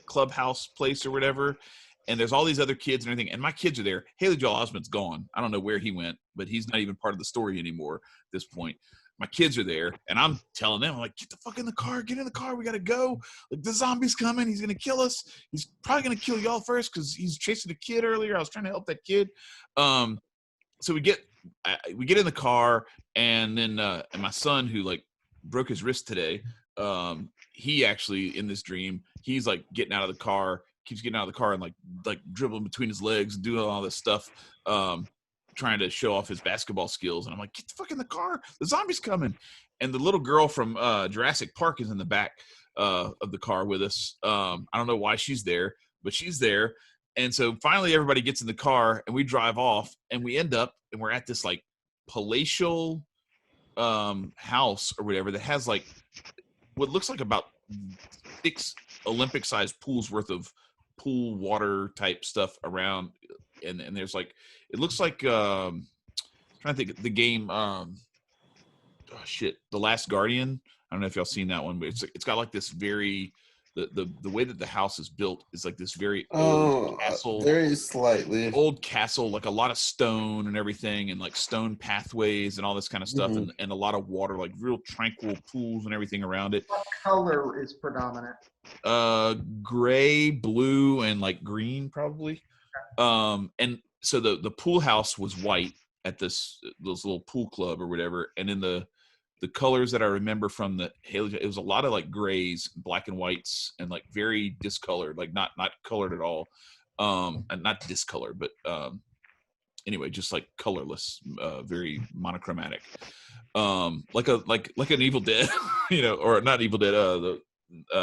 clubhouse place or whatever. And there's all these other kids and everything. And my kids are there. Haley Joel Osment's gone. I don't know where he went, but he's not even part of the story anymore at this point. My kids are there, and I'm telling them, I'm like, get the fuck in the car, get in the car, we gotta go. Like the zombie's coming, he's gonna kill us. He's probably gonna kill y'all first because he's chasing a kid earlier. I was trying to help that kid. So we get in the car, and then and my son, who like broke his wrist today, he actually in this dream, he's like getting out of the car, keeps getting out of the car and like dribbling between his legs and doing all this stuff. Trying to show off his basketball skills, and I'm like, get the fuck in the car, the zombie's coming. And the little girl from Jurassic Park is in the back of the car with us. I don't know why she's there, but she's there. And so finally everybody gets in the car and we drive off, and we end up and we're at this like palatial house or whatever that has like what looks like about 6 Olympic sized pools worth of pool water type stuff around. And there's like, it looks like trying to think the game The Last Guardian. I don't know if y'all seen that one, but it's got like this very the way that the house is built is like this very old castle, very slightly old castle, like a lot of stone and everything, and like stone pathways and all this kind of stuff, and a lot of water, like real tranquil pools and everything around it. What color is predominant? Gray, blue, and like green probably. And so the pool house was white at those little pool club or whatever, and in the colors that I remember from the Haley, it was a lot of like grays, black and whites, and like very discolored, like not colored at all, and not discolored, but anyway, just like colorless, very monochromatic, like an Evil Dead, or not Evil Dead, the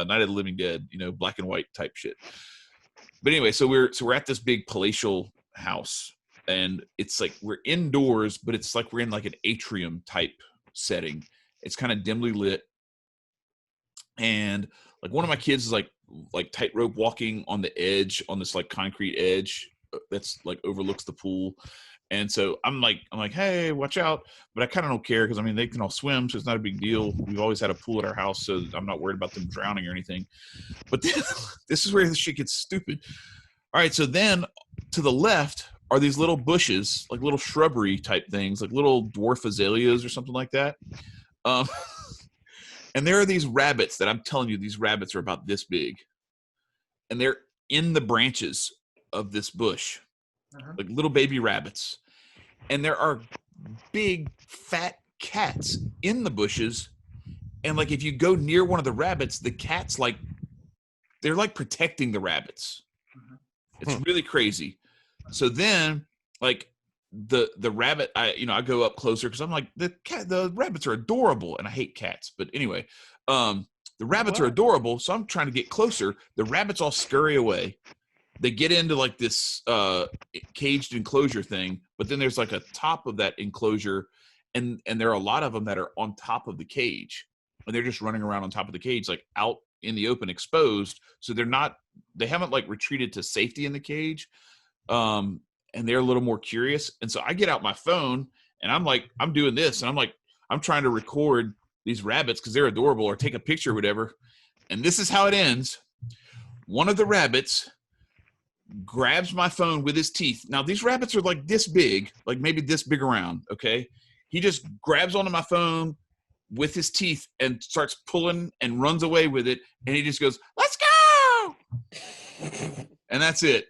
Night of the Living Dead, black and white type shit. But anyway, so we're at this big palatial house, and it's like we're indoors, but it's like we're in like an atrium type setting. It's kind of dimly lit, and like one of my kids is like tightrope walking on the edge, on this like concrete edge that's like overlooks the pool. And so I'm like, hey, watch out. But I kind of don't care because I mean they can all swim, so it's not a big deal. We've always had a pool at our house, so I'm not worried about them drowning or anything. But this is where the shit gets stupid. All right, so then to the left are these little bushes, like little shrubbery type things, like little dwarf azaleas or something like that. And there are these rabbits that I'm telling you, these rabbits are about this big. And they're in the branches of this bush, like little baby rabbits. And there are big, fat cats in the bushes. And like if you go near one of the rabbits, the cats they're like protecting the rabbits. It's really crazy. So then like the rabbit, I go up closer because I'm like, the rabbits are adorable, and I hate cats. But anyway, the rabbits are adorable, so I'm trying to get closer. The rabbits all scurry away. They get into like this caged enclosure thing, but then there's like a top of that enclosure, and there are a lot of them that are on top of the cage, and they're just running around on top of the cage, like out in the open, exposed. So they haven't like retreated to safety in the cage, and they're a little more curious. And so I get out my phone, and I'm doing this, and I'm trying to record these rabbits because they're adorable, or take a picture or whatever. And this is how it ends. One of the rabbits grabs my phone with his teeth. Now these rabbits are like this big, like maybe this big around. Okay. He just grabs onto my phone with his teeth and starts pulling and runs away with it. And he just goes, "Let's go." And that's it.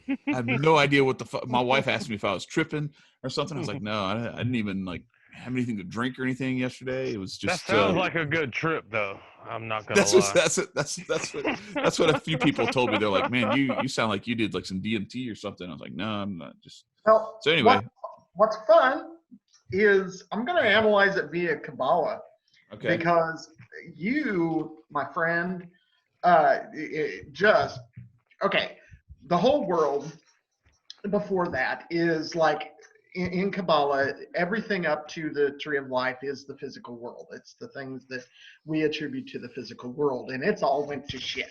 I have no idea what my wife asked me if I was tripping or something. I was like, no, I didn't even like have anything to drink or anything yesterday. It was just that sounds like a good trip, though. I'm not gonna lie. That's what a few people told me. They're like, "Man, you sound like you did like some DMT or something." I was like, "No, I'm not." Just well, so anyway. What's fun is I'm going to analyze it via Kabbalah. Okay. Because you, my friend, the whole world before that is like in Kabbalah, everything up to the tree of life is the physical world. It's the things that we attribute to the physical world, and it's all went to shit.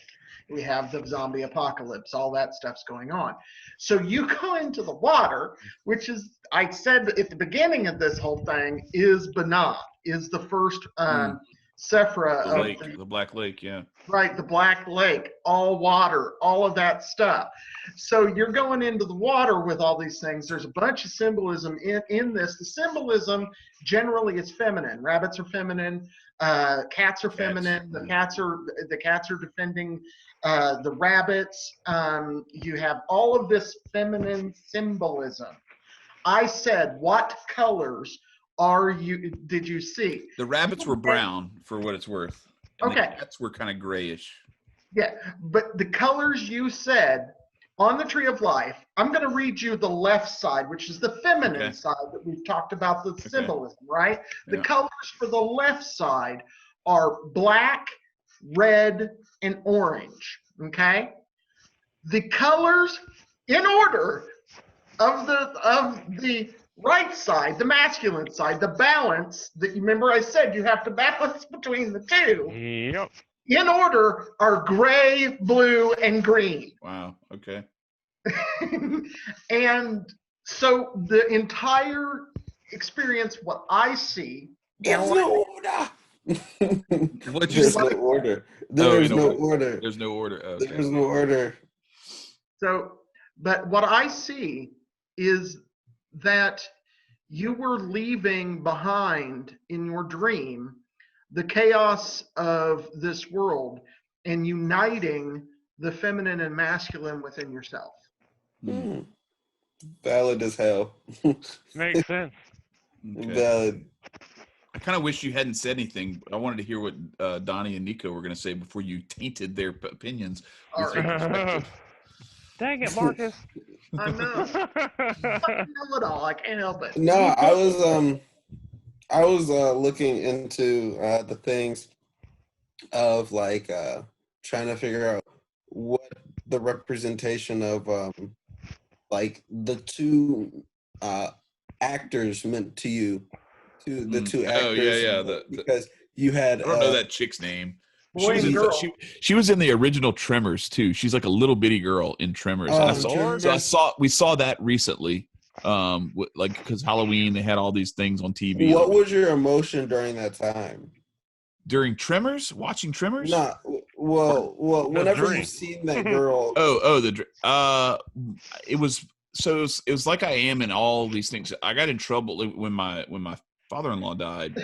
We have the zombie apocalypse, all that stuff's going on. So you go into the water, which is, I said at the beginning of this whole thing, is Banat, is the first Sephra of the Black Lake, yeah. Right, the Black Lake, all water, all of that stuff. So you're going into the water with all these things. There's a bunch of symbolism in this. The symbolism generally is feminine. Rabbits are feminine. Cats are feminine. The cats are defending the rabbits. You have all of this feminine symbolism. I said, what colors did you see? The rabbits were brown, for what it's worth. And okay. The cats were kind of grayish. Yeah, but the colors you said on the Tree of Life, I'm going to read you the left side, which is the feminine side that we've talked about, the symbolism, right? The colors for the left side are black, red, and orange, okay? The colors in order of the right side, the masculine side, the balance that you remember I said you have to balance between the two. Yep. In order are gray, blue, and green. Wow. Okay. And so the entire experience, what I see. There's no order. What'd you say? No order. There's no order. There's no order. Okay. There's no order. So, but what I see is that you were leaving behind in your dream the chaos of this world and uniting the feminine and masculine within yourself. Valid as hell. Makes sense. Okay. Valid. I kind of wish you hadn't said anything. I wanted to hear what Donnie and Nico were going to say before you tainted their opinions with your perspective. Dang it, Marcus. I know. I know it all. I can't help it. No, I was looking into the things of like trying to figure out what the representation of like the two actors meant to you, to the two actors. Oh yeah. Because you had I don't know that chick's name. Boy and girl. She was in the original Tremors too. She's like a little bitty girl in Tremors. We saw that recently. Like because Halloween they had all these things on TV. What was your emotion during that time? During Tremors? Watching Tremors? Nah, well, whenever you've seen that girl. It was like I am in all these things. I got in trouble when my father-in-law died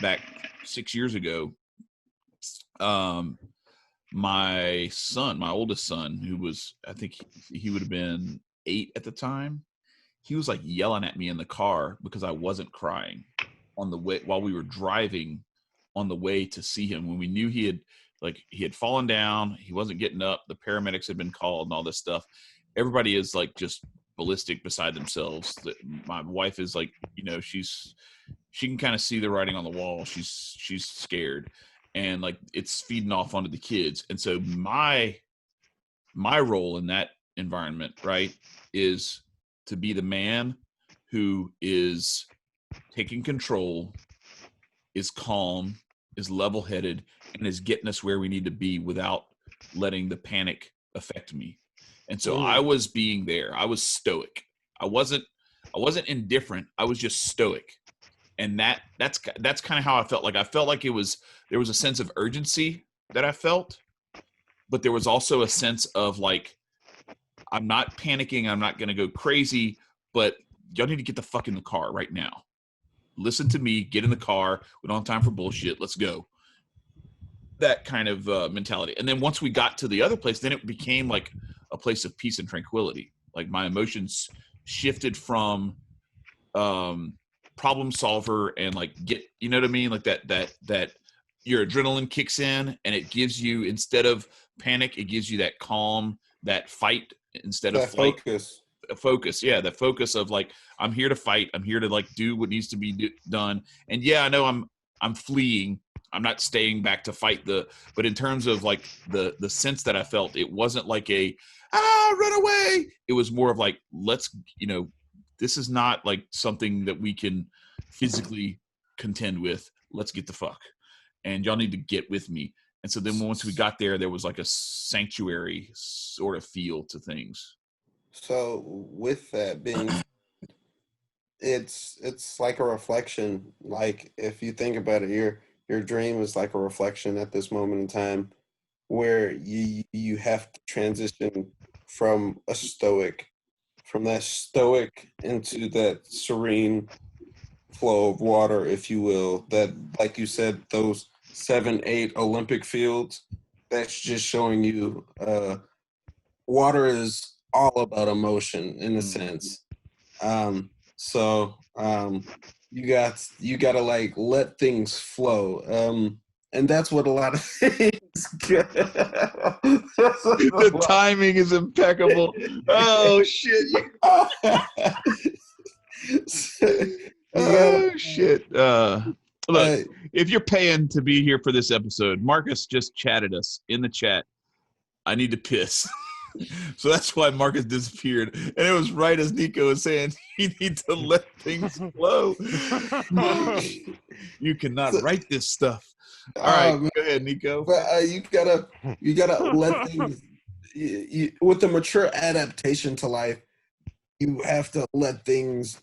back 6 years ago, my oldest son, who was, I think he would have been 8 at the time, he was like yelling at me in the car because I wasn't crying on the way while we were driving on the way to see him, when we knew he had fallen down, he wasn't getting up, the paramedics had been called and all this stuff. Everybody is like just ballistic, beside themselves. My wife is like, she can kind of see the writing on the wall. She's scared, and like it's feeding off onto the kids. And so my role in that environment, right, is to be the man who is taking control, is calm, is level-headed, and is getting us where we need to be without letting the panic affect me. And so I was being there. I was stoic. I wasn't indifferent. I was just stoic. And that's kind of how I felt. Like I felt like there was a sense of urgency that I felt, but there was also a sense of like, I'm not panicking. I'm not going to go crazy, but y'all need to get the fuck in the car right now. Listen to me, get in the car. We don't have time for bullshit. Let's go. That kind of mentality. And then once we got to the other place, then it became like a place of peace and tranquility. Like my emotions shifted from problem solver and like you know what I mean? Like that your adrenaline kicks in and it gives you, instead of panic, it gives you that calm, that fight instead of flight. Focus. Yeah. The focus of like, I'm here to fight. I'm here to like do what needs to be done. And yeah, I know I'm fleeing. I'm not staying back to fight but in terms of like the sense that I felt, it wasn't like run away. It was more of like, this is not like something that we can physically contend with. Let's get the fuck. And y'all need to get with me. And so then once we got there was like a sanctuary sort of feel to things. So with that being, it's like a reflection. Like if you think about it, your dream is like a reflection at this moment in time, where you have to transition from that stoic into that serene flow of water, if you will. That, like you said, those 7-8 Olympic fields, that's just showing you water is all about emotion in a sense. So you gotta like let things flow. And that's what a lot of things the timing is impeccable. Oh shit. Oh shit. Look, if you're paying to be here for this episode, Marcus just chatted us in the chat. I need to piss. So that's why Marcus disappeared. And it was right as Nico was saying, you need to let things flow. You cannot write this stuff. All right, go ahead, Nico. But you gotta let things. With the mature adaptation to life, you have to let things,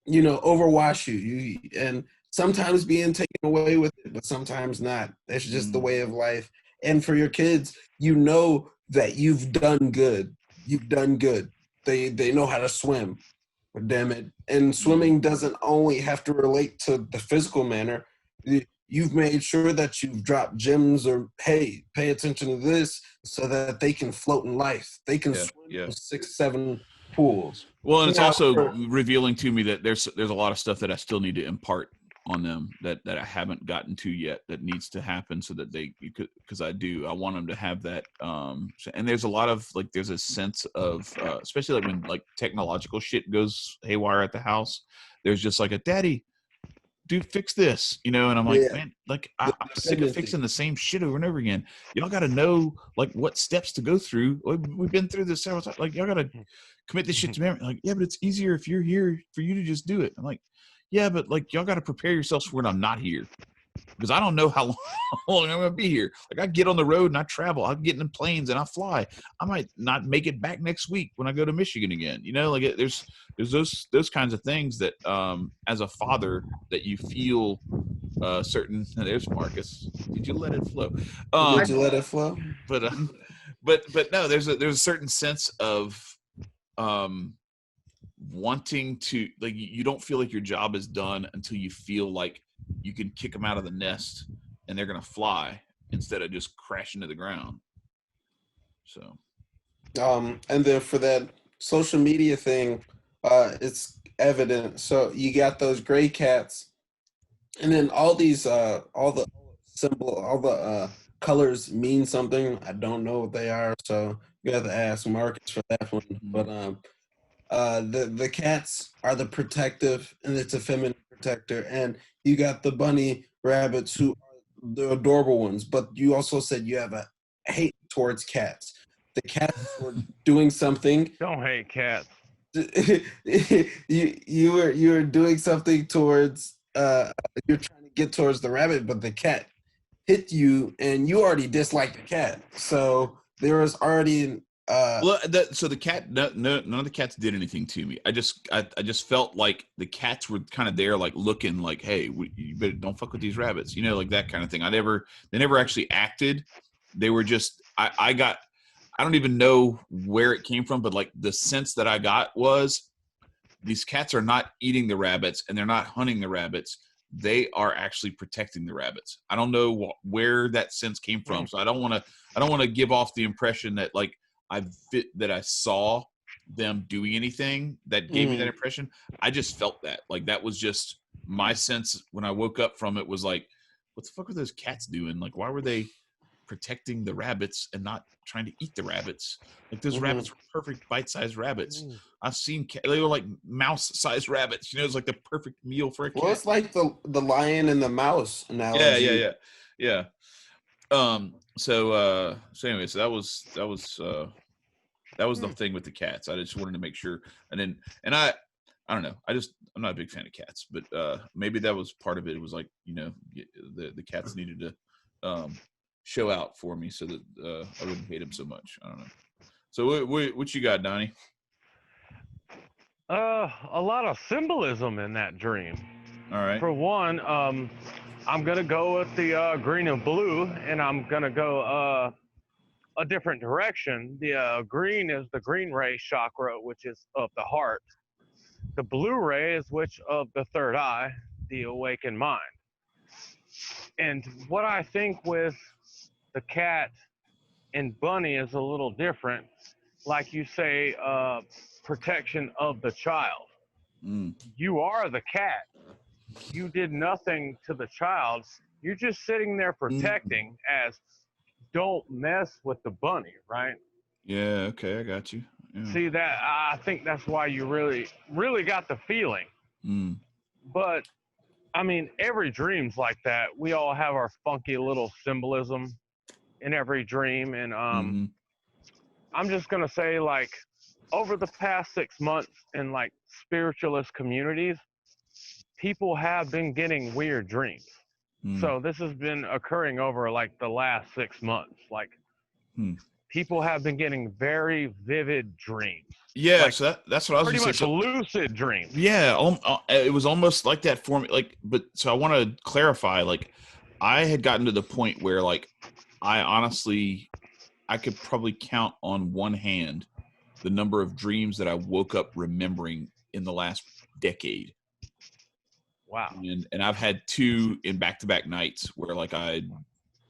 overwash you. And sometimes being taken away with it, but sometimes not. That's just the way of life. And for your kids, that you've done good. You've done good. They know how to swim. Damn it. And swimming doesn't only have to relate to the physical manner. You've made sure that you've dropped gems or, hey, pay attention to this so that they can float in life. They can swim 6-7 pools. Well, and it's also revealing to me that there's a lot of stuff that I still need to impart on them that I haven't gotten to yet, that needs to happen so that because I want them to have that. And there's a lot of like, there's a sense of, especially like when like technological shit goes haywire at the house, there's just like daddy, dude, fix this, and I'm like, man, like I'm sick of fixing the same shit over and over again. Y'all got to know like what steps to go through. We've been through this several times. Like y'all got to commit this shit to memory. Like, yeah, but it's easier if you're here for you to just do it. I'm like, yeah, but like y'all got to prepare yourselves for when I'm not here, because I don't know how long I'm gonna be here. Like I get on the road and I travel. I get in planes and I fly. I might not make it back next week when I go to Michigan again. Like there's those kinds of things that as a father that you feel certain. There's Marcus. Did you let it flow? Did you let it flow? But no, there's a certain sense of wanting to, like, you don't feel like your job is done until you feel like you can kick them out of the nest and they're going to fly instead of just crashing to the ground. So And then for that social media thing, it's evident. So you got those gray cats, and then all these all the colors mean something. I don't know what they are, so you have to ask Marcus for that one. But the cats are the protective, and it's a feminine protector, and you got the bunny rabbits who are the adorable ones. But you also said you have a hate towards cats. The cats were doing something. Don't hate cats. you were doing something towards you're trying to get towards the rabbit, but the cat hit you, and you already dislike the cat. So there was already so the cat, none of the cats did anything to me. I just felt like the cats were kind of there, like looking, like, hey, you better don't fuck with these rabbits, you know, like that kind of thing. They never actually acted. They were just, I don't even know where it came from, but like the sense that I got was these cats are not eating the rabbits and they're not hunting the rabbits. They are actually protecting the rabbits. I don't know where that sense came from. So I don't want to give off the impression that like that I saw them doing anything that gave me that impression. I just felt that, like, that was just my sense when I woke up from it, was like, what the fuck were those cats doing? Like, why were they protecting the rabbits and not trying to eat the rabbits? Like, those rabbits were perfect bite-sized rabbits. I've seen they were like mouse-sized rabbits. You know, it's like the perfect meal for a cat. Well, it's like the lion and the mouse analogy. Yeah. So anyway, so that was the thing with the cats. I just wanted to make sure, and I don't know. I'm not a big fan of cats, but maybe that was part of it. It was like, you know, the cats needed to show out for me so that I wouldn't hate them so much. I don't know. So what you got, Donnie? A lot of symbolism in that dream. All right. For one, I'm gonna go with the green and blue, and I'm gonna go a different direction. The green is the green ray chakra, which is of the heart. The blue ray is which of the third eye, the awakened mind. And what I think with the cat and bunny is a little different. Like you say, protection of the child. You are the cat. You did nothing to the child. You're just sitting there protecting, as don't mess with the bunny, right? Yeah, okay, I got you. Yeah. See, that I think that's why you really got the feeling. But I mean, every dream's like that. We all have our funky little symbolism in every dream, and I'm just gonna say, like, over the past 6 months in like spiritualist communities, people have been getting weird dreams. So this has been occurring over like the last 6 months. Like, people have been getting very vivid dreams. Yeah, like, so that's what I was pretty gonna much say. lucid dreams. Yeah, it was almost like that for me. Like, but so I want to clarify. Like, I had gotten to the point where, like, I could probably count on one hand the number of dreams that I woke up remembering in the last decade. Wow. And I've had 2 in back-to-back nights where, like, I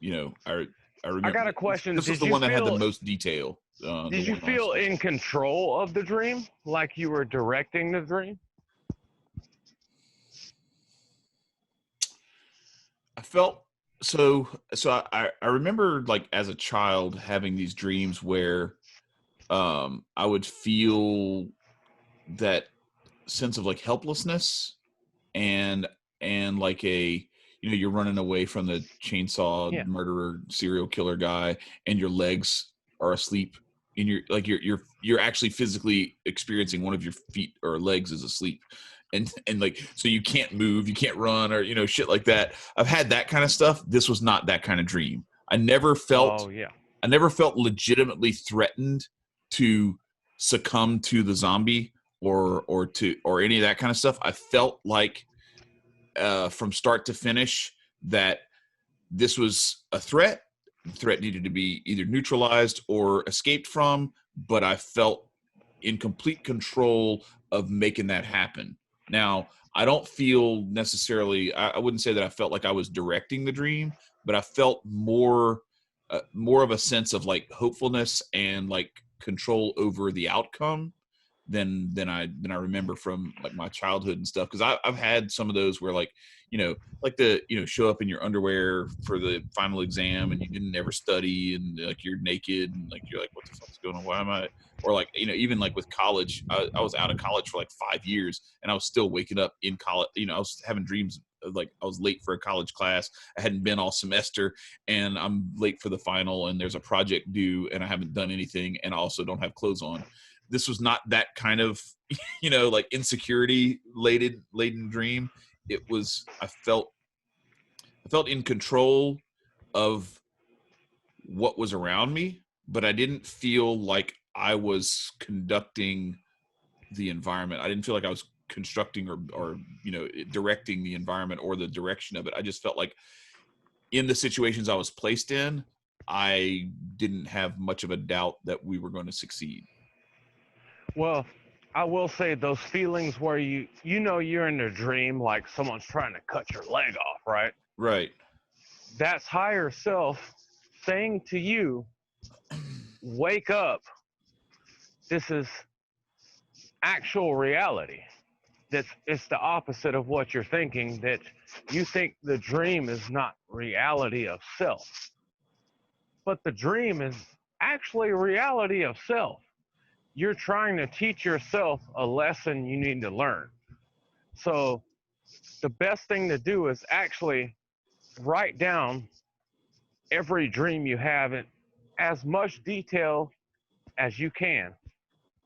remember. I got a question. This was the one that had the most detail. Did you feel in control of the dream, like you were directing the dream? I felt so I remember, like, as a child having these dreams where I would feel that sense of like helplessness and like you're running away from the chainsaw murderer serial killer guy, and your legs are asleep, and you're actually physically experiencing one of your feet or legs is asleep, and like, so you can't move, you can't run, or shit like that. I've had that kind of stuff. This was not that kind of dream. I never felt legitimately threatened to succumb to the zombie or any of that kind of stuff. I felt like from start to finish that this was a threat. The threat needed to be either neutralized or escaped from, but I felt in complete control of making that happen. Now, I don't feel necessarily, I wouldn't say that I felt like I was directing the dream, but I felt more of a sense of like hopefulness and like control over the outcome than I remember from like my childhood and stuff. Because I've had some of those where like, like the show up in your underwear for the final exam and you didn't ever study and like you're naked and like you're like, what the fuck's going on? Why am I? Or like even like with college, I was out of college for like 5 years and I was still waking up in college. I was having dreams of like I was late for a college class. I hadn't been all semester and I'm late for the final and there's a project due and I haven't done anything and I also don't have clothes on. This was not that kind of, like insecurity laden dream. It was, I felt in control of what was around me, but I didn't feel like I was conducting the environment. I didn't feel like I was constructing or directing the environment or the direction of it. I just felt like in the situations I was placed in, I didn't have much of a doubt that we were going to succeed. Well, I will say those feelings where you're in a dream, like someone's trying to cut your leg off, right? Right. That's higher self saying to you, wake up. This is actual reality. It's the opposite of what you're thinking, that you think the dream is not reality of self. But the dream is actually reality of self. You're trying to teach yourself a lesson you need to learn. So the best thing to do is actually write down every dream you have in as much detail as you can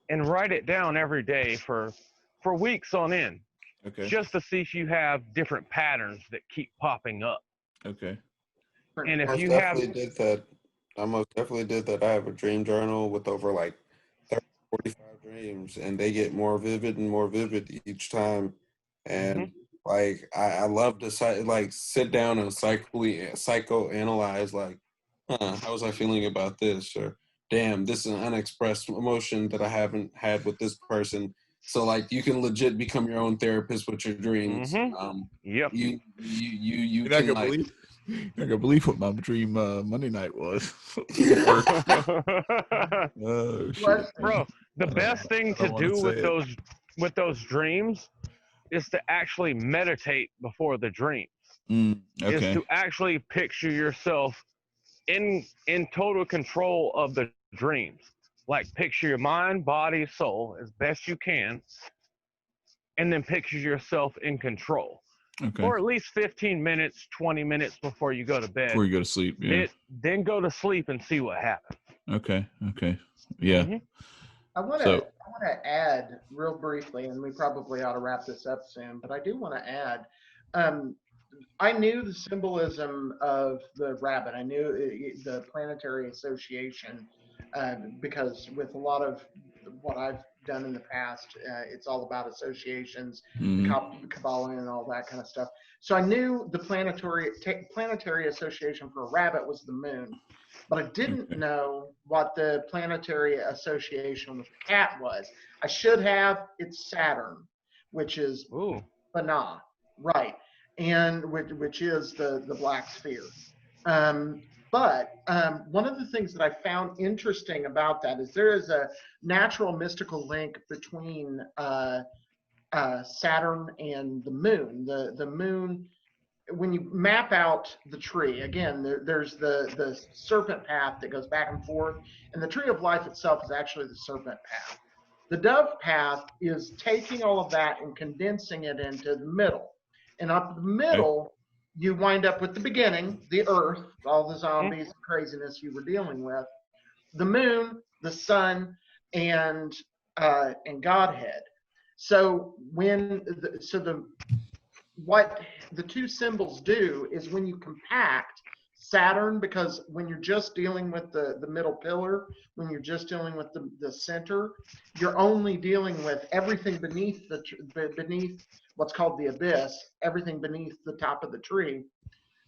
and write it down every day for weeks on end. Okay. Just to see if you have different patterns that keep popping up. Okay. And if I you have did that. I most definitely did that. I have a dream journal with over like 30, 45 dreams, and they get more vivid and more vivid each time. And like I love to sit down and psychoanalyze like, how was I feeling about this? Or damn, this is an unexpressed emotion that I haven't had with this person. So like you can legit become your own therapist with your dreams. Yep. You You're can not like. You're not gonna believe what my dream Monday night was. Oh shit, bro! The best thing to do with those dreams is to actually meditate before the dreams. Is to actually picture yourself in total control of the dreams. Like picture your mind, body, soul as best you can, and then picture yourself in control. For at least 15 minutes, 20 minutes before you go to bed. Before you go to sleep, yeah. Then go to sleep and see what happens. Okay. Yeah. I want to add real briefly, and we probably ought to wrap this up soon, but I do want to add, I knew the symbolism of the rabbit. I knew the planetary association because with a lot of what I've done in the past, it's all about associations, the Kabbalah and all that kind of stuff. So I knew the planetary association for a rabbit was the moon, but I didn't know what the planetary association with the cat was. I should have. It's Saturn, which is Banah, right, and which is the black sphere. But one of the things that I found interesting about that is there is a natural mystical link between Saturn and the moon. The moon, when you map out the tree, again, there's the serpent path that goes back and forth, and the tree of life itself is actually the serpent path. The dove path is taking all of that and condensing it into the middle. And up the middle, you wind up with the beginning, the earth, all the zombies and craziness you were dealing with, the moon, the sun, and Godhead. So what the two symbols do is when you compact Saturn, because when you're just dealing with the middle pillar, when you're just dealing with the center, you're only dealing with everything beneath beneath what's called the abyss, everything beneath the top of the tree.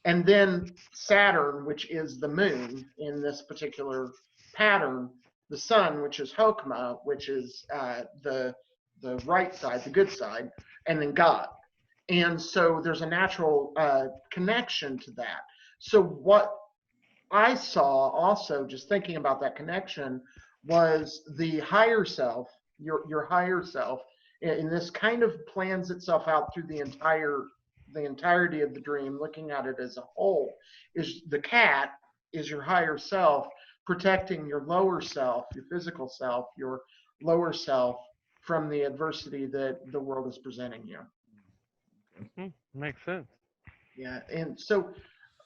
And then Saturn, which is the moon in this particular pattern, the sun, which is Hokmah, which is the right side, the good side, and then God. And so there's a natural connection to that. So what I saw also, just thinking about that connection, was the higher self, your higher self, and this kind of plans itself out through the entirety of the dream, looking at it as a whole. Is the cat is your higher self protecting your lower self, your physical self, your lower self from the adversity that the world is presenting you. Makes sense. Yeah, and so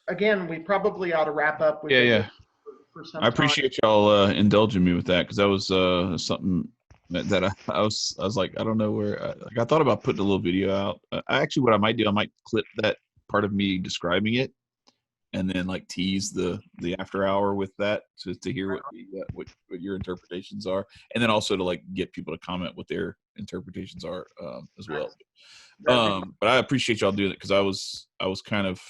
again, we probably ought to wrap up with for some I appreciate y'all indulging me with that, because that was something that I was like, I don't know where. I thought about putting a little video out. Actually, what I might do, I might clip that part of me describing it, and then like tease the after hour with that to hear what your interpretations are, and then also to like get people to comment what their interpretations are as well. But I appreciate y'all doing it, because I was kind of,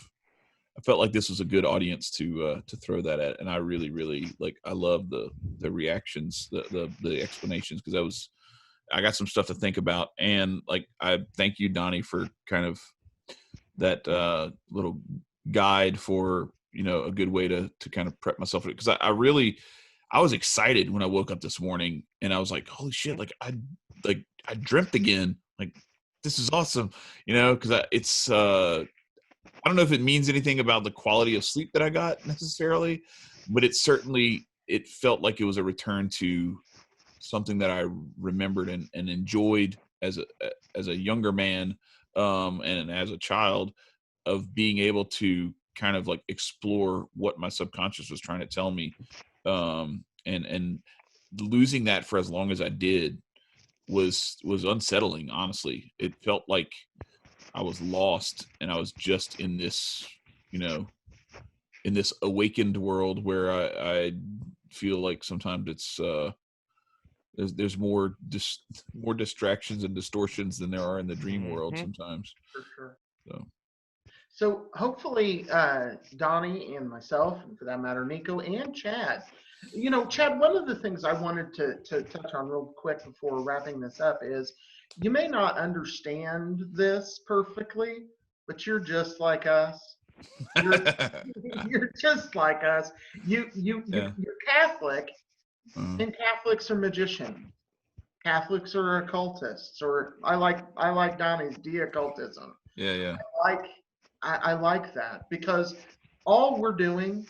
I felt like this was a good audience to throw that at, and I really like, I love the reactions, the explanations, because I got some stuff to think about, and like, I thank you, Donnie, for kind of that little guide for, you know, a good way to kind of prep myself, because I was excited when I woke up this morning, and I was like, holy shit, like I dreamt again, like this is awesome, you know, because it's I don't know if it means anything about the quality of sleep that I got necessarily, but it felt like it was a return to something that I remembered and enjoyed as a younger man, and as a child, of being able to kind of like explore what my subconscious was trying to tell me, and losing that for as long as I did was unsettling. Honestly, it felt like I was lost, and I was just in this, you know, in this awakened world where I feel like sometimes it's there's more distractions and distortions than there are in the dream world sometimes. For sure. So hopefully, Donnie and myself, and for that matter, Nico and Chad. You know, Chad, one of the things I wanted to touch on real quick before wrapping this up is, you may not understand this perfectly, but you're just like us. You're just like us. You're Catholic, and Catholics are magicians. Catholics are occultists, or I like Donnie's de-occultism. Yeah. I like that, because all we're doing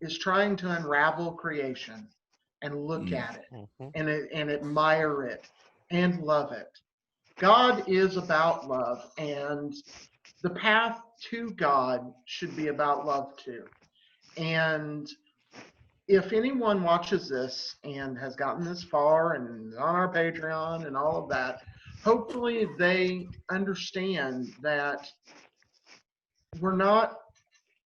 is trying to unravel creation and look at it and admire it and love it. God is about love, and the path to God should be about love too. And if anyone watches this and has gotten this far and is on our Patreon and all of that, hopefully they understand that we're not,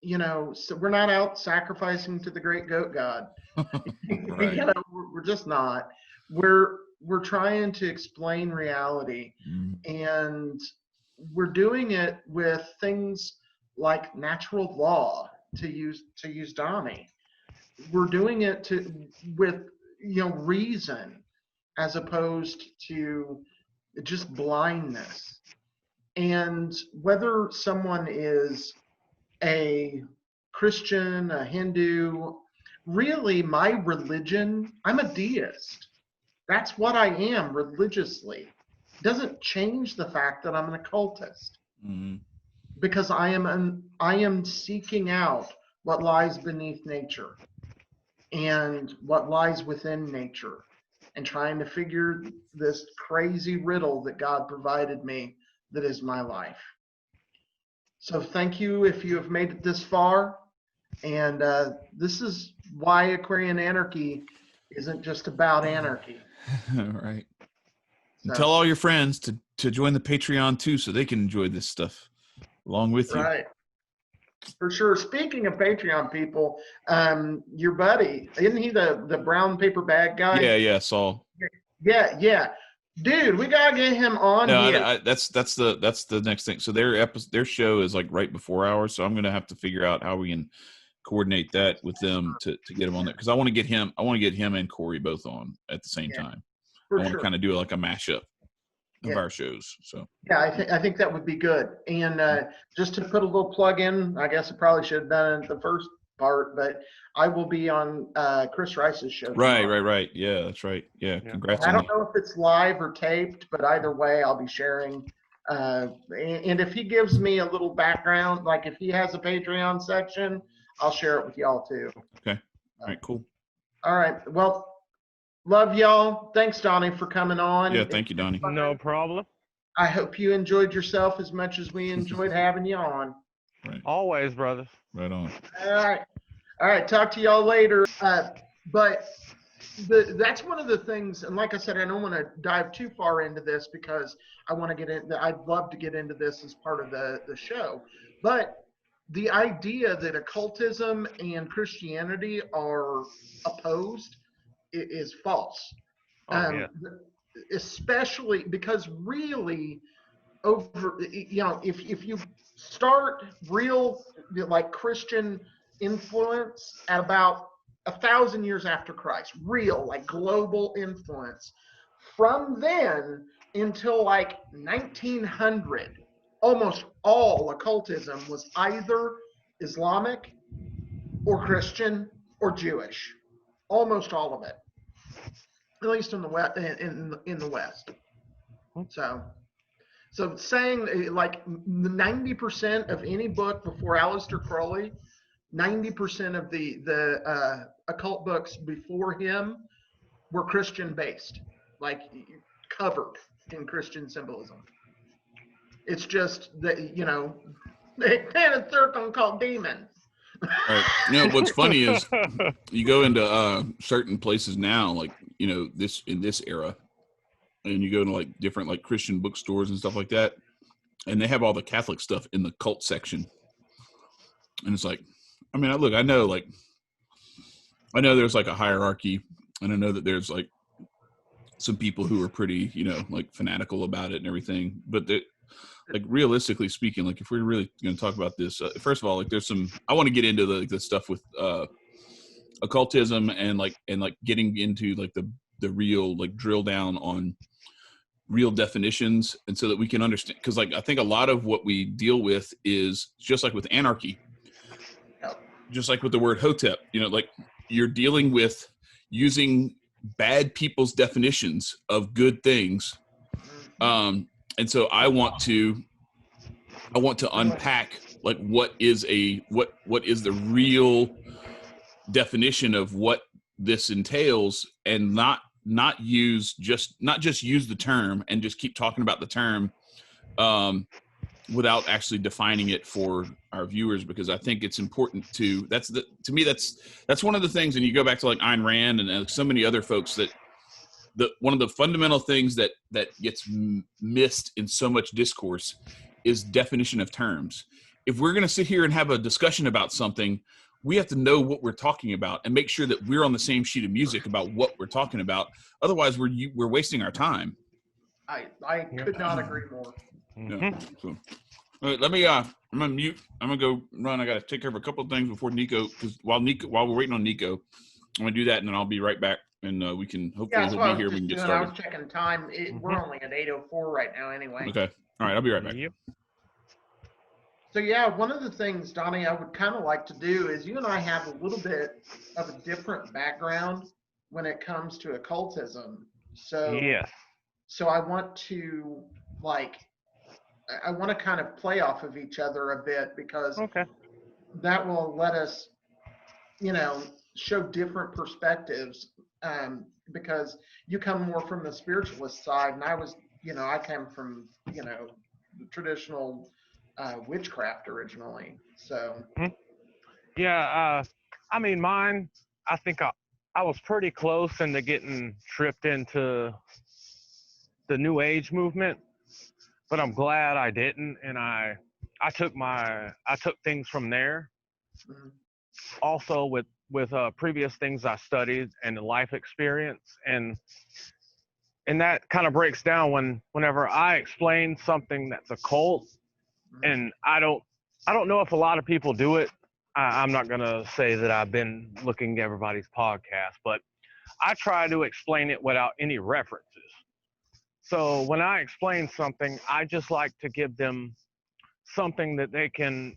so we're not out sacrificing to the great goat god. Right. We're just not. We're trying to explain reality, and we're doing it with things like natural law, to use Donnie. We're doing it with reason, as opposed to just blindness. And whether someone is a Christian, a Hindu, really my religion, I'm a deist. That's what I am religiously. It doesn't change the fact that I'm an occultist, because I am seeking out what lies beneath nature and what lies within nature, and trying to figure this crazy riddle that God provided me that is my life. So thank you if you have made it this far. And this is why Aquarian Anarchy isn't just about anarchy. Right. So, tell all your friends to join the Patreon too, so they can enjoy this stuff along with you. Right. For sure. Speaking of Patreon people, your buddy, isn't he the brown paper bag guy? Yeah, Saul. Yeah. Dude, we gotta get him on here. That's the next thing. So their show is like right before ours, so I'm gonna have to figure out how we can coordinate that with them to get him on there, because I want to get him and Corey both on at the same time. I want to kind of do like a mashup. of our shows. So yeah, I think that would be good. And just to put a little plug in, I guess I probably should have done it the first part, but I will be on Chris Rice's show tomorrow. Right. Yeah, that's right. Yeah, congrats I on don't that. know if it's live or taped, but either way, I'll be sharing. And if he gives me a little background, like if he has a Patreon section, I'll share it with y'all too. Okay. All right, cool. All right. Well, love y'all. Thanks, Donnie, for coming on. Yeah, thank you, Donnie. No problem. I hope you enjoyed yourself as much as we enjoyed having you on. Right. Always, brothers. Right on. All right. Talk to y'all later. But that's one of the things, and like I said, I don't want to dive too far into this because I want to get in. I'd love to get into this as part of the show. But the idea that occultism and Christianity are opposed is false. Yeah. Especially because really if you start real like Christian influence at about 1,000 years after Christ, real like global influence, from then until like 1900, almost all occultism was either Islamic or Christian or Jewish, almost all of it, at least in the West. In the West. So saying like 90% of any book before Aleister Crowley, 90% of the occult books before him were Christian based, like covered in Christian symbolism. It's just that, they paint a circle called demons. Right. What's funny is you go into certain places now, like, in this era, and you go to like different like Christian bookstores and stuff like that, and they have all the Catholic stuff in the cult section. And it's like, I mean, I know there's like a hierarchy, and I know that there's like some people who are pretty, like fanatical about it and everything. But like realistically speaking, like if we're really going to talk about this, first of all, like there's I want to get into the stuff with occultism and like getting into like the real like drill down on real definitions, and so that we can understand, because like I think a lot of what we deal with is just like with anarchy, just like with the word hotep, like you're dealing with using bad people's definitions of good things, and so I want to unpack like what is the real definition of what this entails, and not just use the term and just keep talking about the term without actually defining it for our viewers, because I think it's important to me that's one of the things. And you go back to like Ayn Rand and so many other folks, that one of the fundamental things that gets missed in so much discourse is definition of terms. If we're going to sit here and have a discussion about something, we have to know what we're talking about and make sure that we're on the same sheet of music about what we're talking about. Otherwise, we're wasting our time. I could not agree more. Yeah. So, all right, let me. I'm gonna mute. I'm gonna go run. I got to take care of a couple of things before Nico. Because while we're waiting on Nico, I'm gonna do that, and then I'll be right back, and we can hopefully he'll be here. We can get started. I was checking time. We're only at 8:04 right now, anyway. Okay. All right. I'll be right back. Yep. So yeah, one of the things, Donnie, I would kind of like to do is you and I have a little bit of a different background when it comes to occultism. So yes. So I want to kind of play off of each other a bit, because that will let us, show different perspectives. Because you come more from the spiritualist side, and I came from, the traditional witchcraft originally. So yeah, I mean, mine, I think I was pretty close into getting tripped into the New Age movement, but I'm glad I didn't, and I took things from there. Mhm. Also with previous things I studied and the life experience, and that kind of breaks down whenever I explain something that's occult. And I don't know if a lot of people do it. I'm not going to say that I've been looking at everybody's podcast, but I try to explain it without any references. So when I explain something, I just like to give them something that they can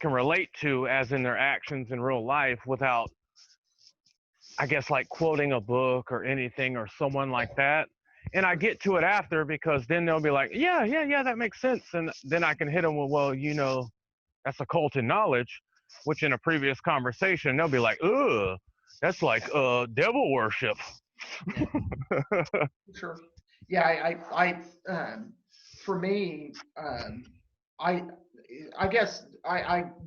relate to, as in their actions in real life, without, I guess, like quoting a book or anything or someone like that. And I get to it after, because then they'll be like, yeah, that makes sense. And then I can hit them with, well, that's occulted knowledge, which in a previous conversation, they'll be like, ugh, that's like devil worship. Sure. Yeah, for me, I guess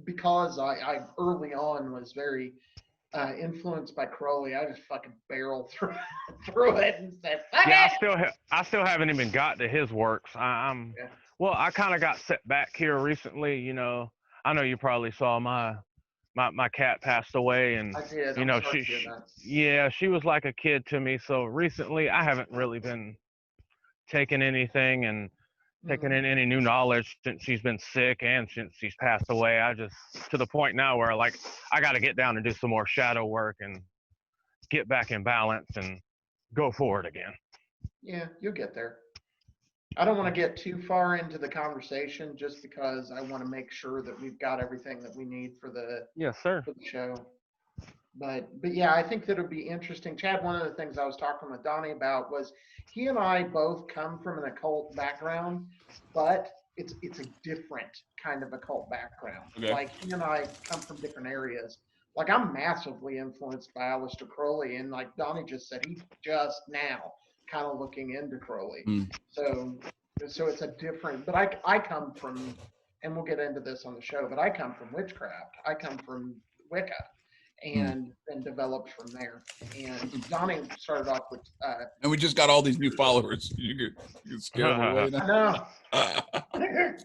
because I early on was very influenced by Crowley, I just fucking barreled through it and said, yeah, I still haven't even got to his works. Yeah. Well, I kind of got set back here recently. I know you probably saw my cat passed away, and I did. you I'm know sorry to hear that. yeah, she was like a kid to me. So recently, I haven't really been taking anything and taking in any new knowledge since she's been sick and since she's passed away. I just, to the point now where like I got to get down and do some more shadow work and get back in balance and go forward again. Yeah, you'll get there. I don't want to get too far into the conversation, just because I want to make sure that we've got everything that we need for the Yes, sir. show. But yeah, I think that it'll be interesting. Chad, one of the things I was talking with Donnie about was he and I both come from an occult background, but it's a different kind of occult background. Okay. Like, he and I come from different areas. Like, I'm massively influenced by Aleister Crowley, and like Donnie just said, he's just now kind of looking into Crowley. So it's a different, but I come from, and we'll get into this on the show, but I come from witchcraft. I come from Wicca, and then developed from there. And Donnie started off with and we just got all these new followers. You scare them away now. I know.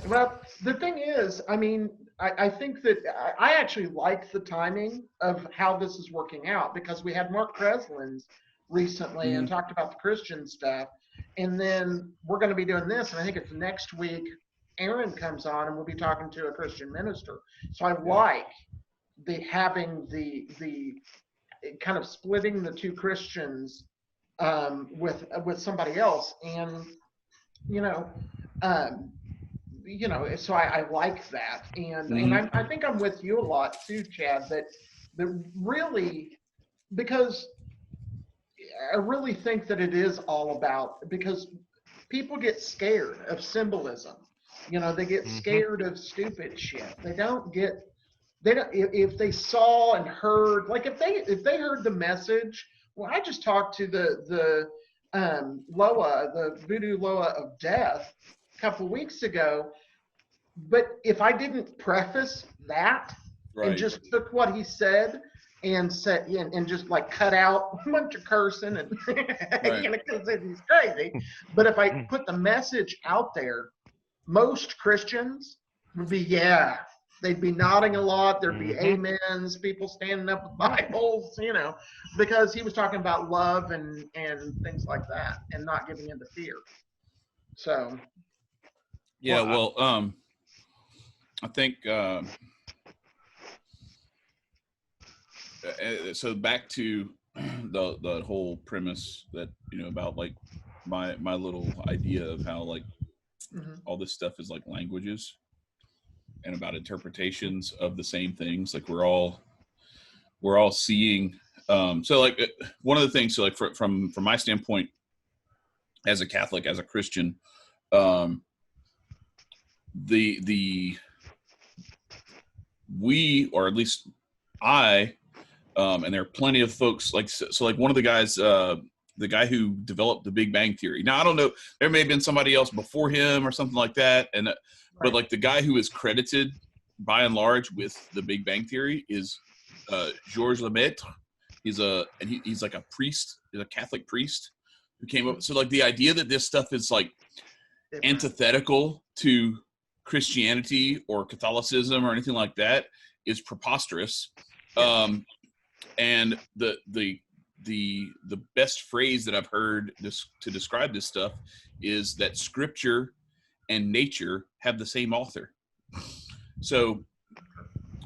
Well, the thing is, I mean, I think that I actually like the timing of how this is working out, because we had Mark Kreslin's recently and talked about the Christian stuff, and then we're going to be doing this, and I think it's next week Aaron comes on and we'll be talking to a Christian minister. So I like having the kind of splitting the two Christians with somebody else, and so I like that, and I think I'm with you a lot too, Chad, that really, because I really think that it is all about, because people get scared of symbolism. They get scared of stupid shit. They don't if they saw and heard, like if they heard the message. Well, I just talked to the Loa, the voodoo Loa of death, a couple of weeks ago, but if I didn't preface that and just took what he said and said, and just like cut out a bunch of cursing and because he's crazy, but if I put the message out there, most Christians would be, they'd be nodding a lot. There'd be amens, people standing up with Bibles, because he was talking about love and things like that, and not giving into fear. So, yeah, well, I think so. Back to the whole premise that about like my little idea of how like all this stuff is like languages, and about interpretations of the same things. Like we're all seeing. So like one of the things, so like from my standpoint as a Catholic, as a Christian, we, or at least I, and there are plenty of folks like, so like one of the guys, the guy who developed the Big Bang Theory. Now, I don't know, there may have been somebody else before him or something like that. And, but like the guy who is credited by and large with the Big Bang Theory is Georges Lemaitre. He's like a priest, he's a Catholic priest who came up. So like the idea that this stuff is like antithetical to Christianity or Catholicism or anything like that is preposterous. And the best phrase that I've heard to describe this stuff is that Scripture and nature have the same author. So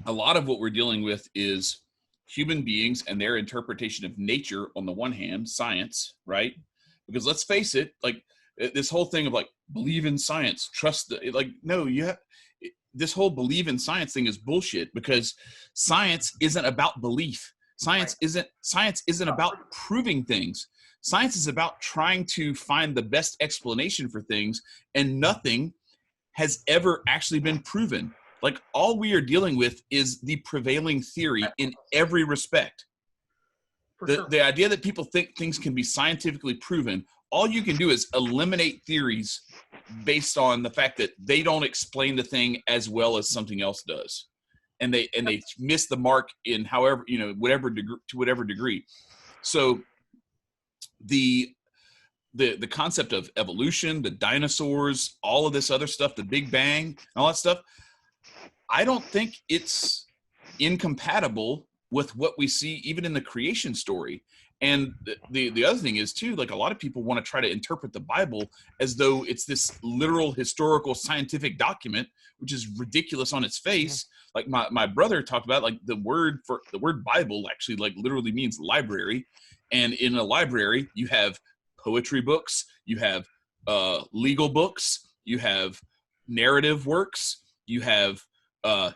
a lot of what we're dealing with is human beings and their interpretation of nature on the one hand, science, right? Because let's face it, like this whole thing of like believe in science, trust like no, you have this whole believe in science thing is bullshit, because science isn't about belief. Science isn't about proving things. Science is about trying to find the best explanation for things, and nothing has ever actually been proven. Like, all we are dealing with is the prevailing theory in every respect. The idea that people think things can be scientifically proven, all you can do is eliminate theories based on the fact that they don't explain the thing as well as something else does. And they miss the mark in however, whatever degree, to whatever degree. So the concept of evolution, the dinosaurs, all of this other stuff, the Big Bang, and all that stuff, I don't think it's incompatible with what we see even in the creation story. And the other thing is too, like, a lot of people want to try to interpret the Bible as though it's this literal historical scientific document, which is ridiculous on its face. Like my brother talked about, like, the word Bible actually like literally means library. And in a library, you have poetry books, you have legal books, you have narrative works, you have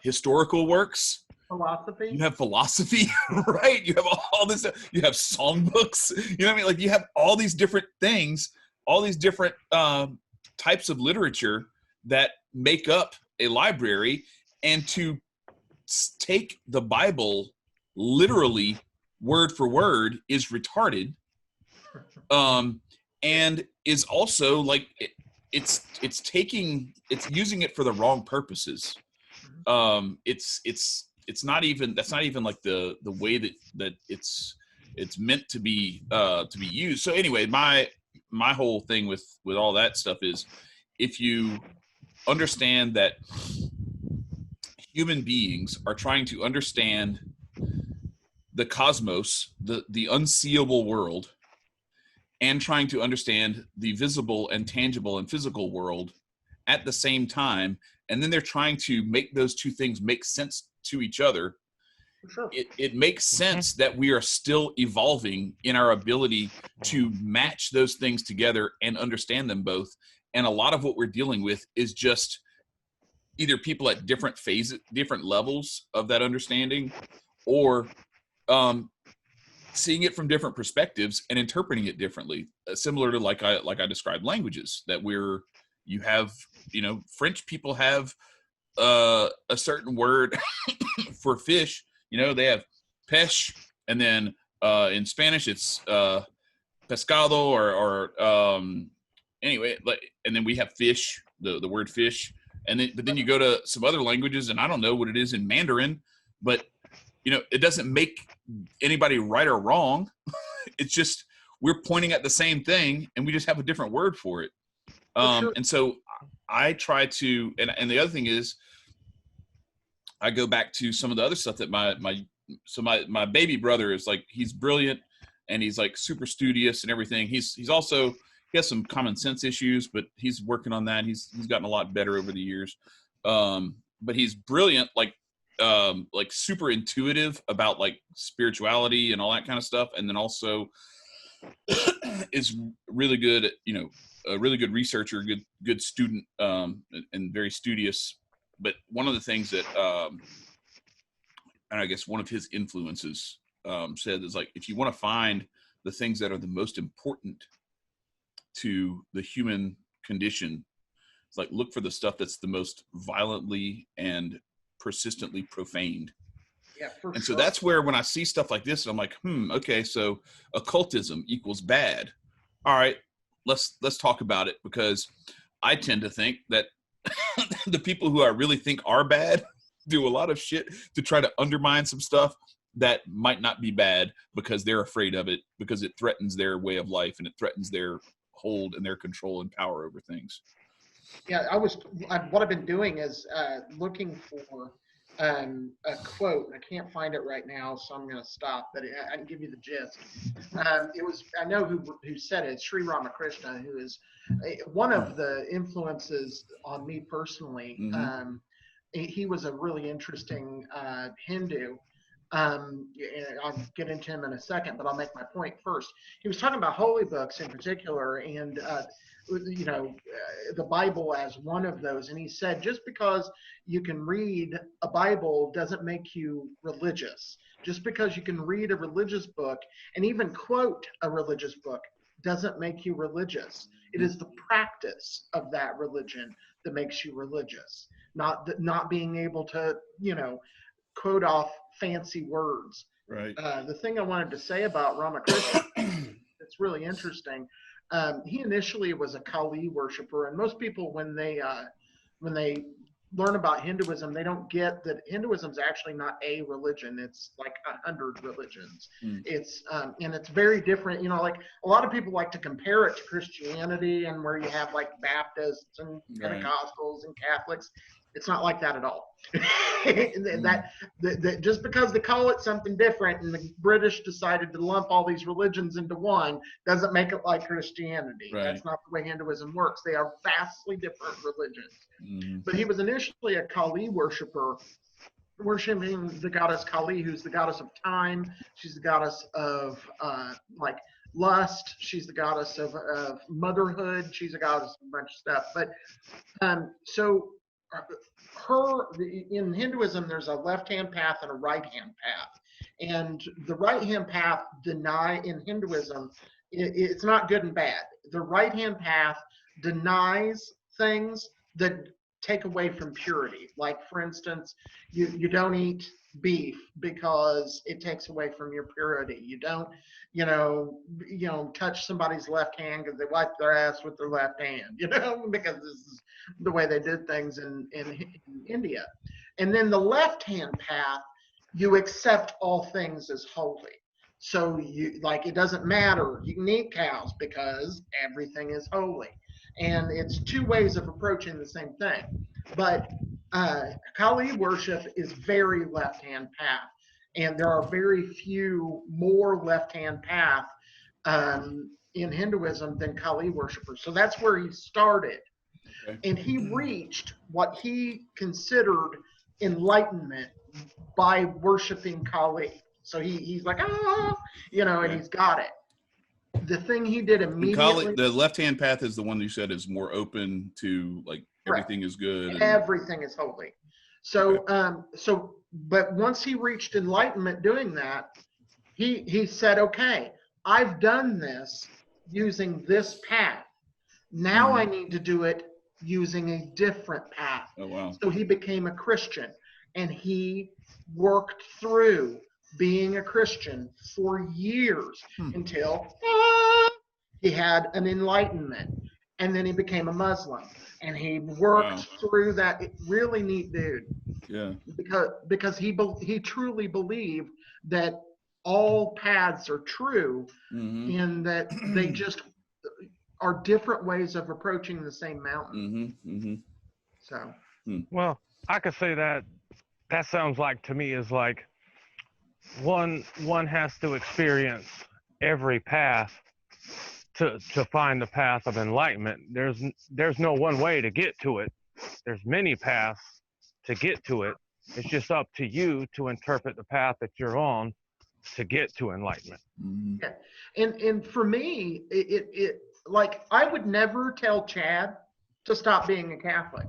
historical works, philosophy. You have philosophy, right? You have all this. You have songbooks. You know what I mean? Like, you have all these different things, all these different types of literature that make up a library. And to take the Bible literally word for word is retarded, and is also like it's using it for the wrong purposes. It's not even, that's not even like the way that it's meant to be used. So anyway, my whole thing with all that stuff is, if you understand that human beings are trying to understand the cosmos, the unseeable world, and trying to understand the visible and tangible and physical world at the same time, and then they're trying to make those two things make sense to each other, Sure. It makes sense that we are still evolving in our ability to match those things together and understand them both. And a lot of what we're dealing with is just either people at different phases, different levels of that understanding, or seeing it from different perspectives and interpreting it differently, similar to like I described languages, that you have French people have a certain word for fish. They have pêche, and then in Spanish it's pescado, or anyway, and then we have fish, the word fish, but then you go to some other languages, and I don't know what it is in Mandarin, but it doesn't make anybody right or wrong. It's just we're pointing at the same thing, and we just have a different word for it. Sure. And so I try to, and the other thing is, I go back to some of the other stuff that my baby brother is like, he's brilliant, and he's like super studious and everything. He has some common sense issues, but he's working on that. He's gotten a lot better over the years. But he's brilliant, like super intuitive about like spirituality and all that kind of stuff. And then also is really good at, a really good researcher, good student, and very studious. But one of the things that, and I guess one of his influences said is, like, if you want to find the things that are the most important to the human condition, it's like, look for the stuff that's the most violently and persistently profaned. Yeah, for and sure. So that's where, when I see stuff like this, I'm like, okay, so occultism equals bad. All right, let's talk about it, because I tend to think that the people who I really think are bad do a lot of shit to try to undermine some stuff that might not be bad, because they're afraid of it, because it threatens their way of life, and it threatens their hold and their control and power over things. Yeah, what I've been doing is looking for a quote. I can't find it right now, so I'm going to stop, but I can give you the gist. I know who said it. It's Sri Ramakrishna, who is one of the influences on me personally. Mm-hmm. He was a really interesting Hindu, I'll get into him in a second, but I'll make my point first. He was talking about holy books in particular, and the Bible as one of those. And he said, just because you can read a Bible doesn't make you religious. Just because you can read a religious book and even quote a religious book doesn't make you religious. It is the practice of that religion that makes you religious, not being able to, quote off fancy words. Right. The thing I wanted to say about Ramakrishna, it's really interesting. He initially was a Kali worshiper, and most people, when they learn about Hinduism, they don't get that Hinduism is actually not a religion. It's like 100 religions. It's and it's very different. Like a lot of people like to compare it to Christianity, and where you have like Baptists and Pentecostals and Catholics. It's not like that at all. that just because they call it something different and the British decided to lump all these religions into one doesn't make it like Christianity. Right. That's not the way Hinduism works. They are vastly different religions. But he was initially a Kali worshiper, worshiping the goddess Kali, who's the goddess of time. She's the goddess of like lust. She's the goddess of motherhood. She's a goddess of a bunch of stuff. But in Hinduism, there's a left-hand path and a right-hand path. And the right-hand path in Hinduism, it's not good and bad. The right-hand path denies things that take away from purity. Like, for instance, you don't eat beef because it takes away from your purity. You don't, touch somebody's left hand because they wipe their ass with their left hand, because this is the way they did things in India. And then the left-hand path, you accept all things as holy. So it doesn't matter. You can eat cows because everything is holy. And it's two ways of approaching the same thing. But Kali worship is very left-hand path. And there are very few more left-hand path in Hinduism than Kali worshipers. So that's where he started. Okay. And he reached what he considered enlightenment by worshiping Kali. So he's like, and he's got it. The thing he did immediately. The left-hand path is the one you said is more open to, like, everything is good. Everything is holy. So, but once he reached enlightenment doing that, he said, okay, I've done this using this path. Now I need to do it using a different path. Oh, wow. So he became a Christian, and he worked through being a Christian for years until he had an enlightenment, and then he became a Muslim, and he worked through that. Really neat dude. Yeah. Because he truly believed that all paths are true, and that they just are different ways of approaching the same mountain. So. Well, I could say that sounds like to me is like one has to experience every path to find the path of enlightenment. There's no one way to get to it. There's many paths to get to it. It's just up to you to interpret the path that you're on to get to enlightenment. Yeah. And for me, it like I would never tell Chad to stop being a Catholic.